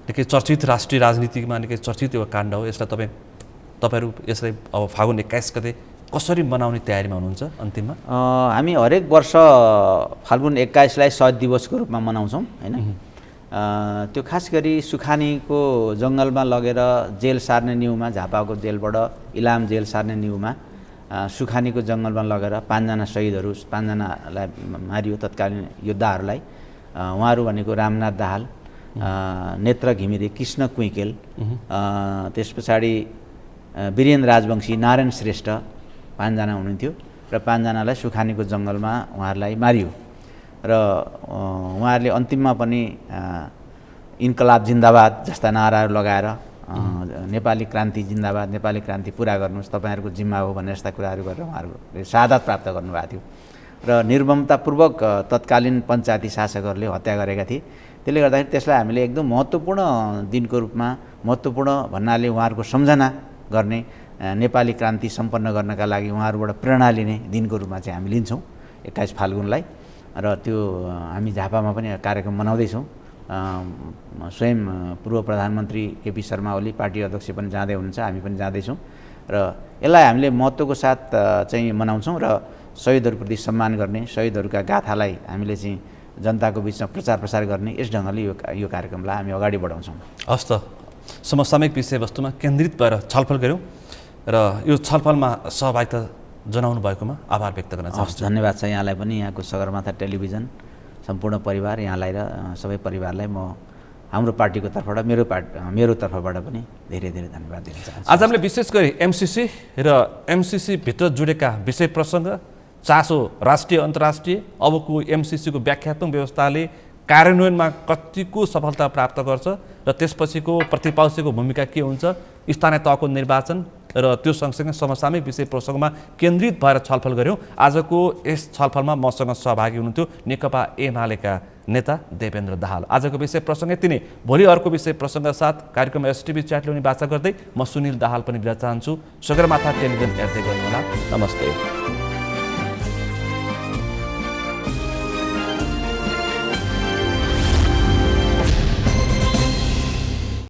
निकै चर्चित, राष्ट्रिय राजनीतिमा निकै चर्चित यो काण्ड हो। यसलाई तपाईँहरू यसलाई अब फागुन 21 गते कसरी मनाउने तयारीमा हुनुहुन्छ अन्तिममा? हामी हरेक वर्ष फाल्गुन 21लाई शहीद दिवसको रूपमा मनाउँछौँ होइन। त्यो खास गरी सुखानीको जङ्गलमा लगेर जेल सार्ने न्युमा, झापाको जेलबाट इलाम जेल सार्ने न्युमा सुखानीको जङ्गलमा लगेर 5जना शहीदहरू, 5जनालाई मारियो तत्कालीन योद्धाहरूलाई। उहाँहरू भनेको रामनाथ दाहाल, नेत्र घिमिरे, कृष्ण कुइकेल, त्यस पछाडि वीरेन्द्र राजवंशी, नारायण श्रेष्ठ 5जना हुनुहुन्थ्यो र 5जनालाई सुखानीको जङ्गलमा उहाँहरूलाई मारियो र उहाँहरूले अन्तिममा पनि इन्कलाब जिन्दाबाद जस्ता नाराहरू लगाएर नेपाली क्रान्ति जिन्दाबाद, नेपाली क्रान्ति पुरा गर्नुहोस्, तपाईँहरूको जिम्मा हो भन्ने जस्ता कुराहरू गरेर उहाँहरूले शहादत प्राप्त गर्नुभएको थियो र निर्ममतापूर्वक तत्कालीन पञ्चायती शासकहरूले हत्या गरेका थिए। त्यसले गर्दाखेरि त्यसलाई हामीले एकदम महत्त्वपूर्ण दिनको रूपमा, महत्त्वपूर्ण भन्नाले उहाँहरूको सम्झना गर्ने, नेपाली क्रान्ति सम्पन्न गर्नका लागि उहाँहरूबाट प्रेरणा लिने दिनको रूपमा चाहिँ हामी लिन्छौँ 21 फाल्गुनलाई। र त्यो हामी झापामा पनि कार्यक्रम मनाउँदैछौँ। स्वयं पूर्व प्रधानमन्त्री केपी शर्मा ओली पार्टी अध्यक्ष पनि जाँदै हुनुहुन्छ, हामी पनि जाँदैछौँ र यसलाई हामीले महत्त्वको साथ चाहिँ मनाउँछौँ र शहीदहरूप्रति सम्मान गर्ने, शहीदहरूका गाथालाई हामीले चाहिँ जनताको बिचमा प्रचार प्रसार गर्ने, यस ढङ्गले यो कार्यक्रमलाई हामी अगाडि बढाउँछौँ। हस् त, समसामयिक विषयवस्तुमा केन्द्रित भएर छलफल गऱ्यौँ र यो छलफलमा सहभागिता जनाउनु भएकोमा आभार व्यक्त गर्न चाहन्छु। धन्यवाद छ यहाँलाई पनि, यहाँको सगरमाथा टेलिभिजन सम्पूर्ण परिवार, यहाँलाई र सबै परिवारलाई म हाम्रो पार्टीको तर्फबाट, मेरो तर्फबाट पनि धेरै धेरै धन्यवाद दिन चाहन्छु। आज हामीले विशेष गरी एमसिसी र एमसिसी भित्र जुडेका विषय प्रसङ्ग, चासो राष्ट्रिय अन्तर्राष्ट्रिय, अबको एमसिसीको व्याख्यात्मक व्यवस्थाले कार्यान्वयनमा कतिको सफलता प्राप्त गर्छ र त्यसपछिको प्रतिपक्षको भूमिका के हुन्छ, स्थानीय तहको निर्वाचन र त्यो सँगसँगै समसामयिक विषय प्रसङ्गमा केन्द्रित भएर छलफल गऱ्यौँ। आजको यस छलफलमा मसँग सहभागी हुनुहुन्थ्यो नेकपा एमालेका नेता देवेन्द्र दाहाल। आजको विषय प्रसङ्ग यति नै। भोलि अर्को विषय प्रसङ्ग साथ कार्यक्रम एसटिभी च्याट ल्याउने वाचा गर्दै म सुनिल दाहाल पनि बिदा चाहन्छु। सगरमाथा टेलिभिजन हेर्दै गर्नुहोला। नमस्ते।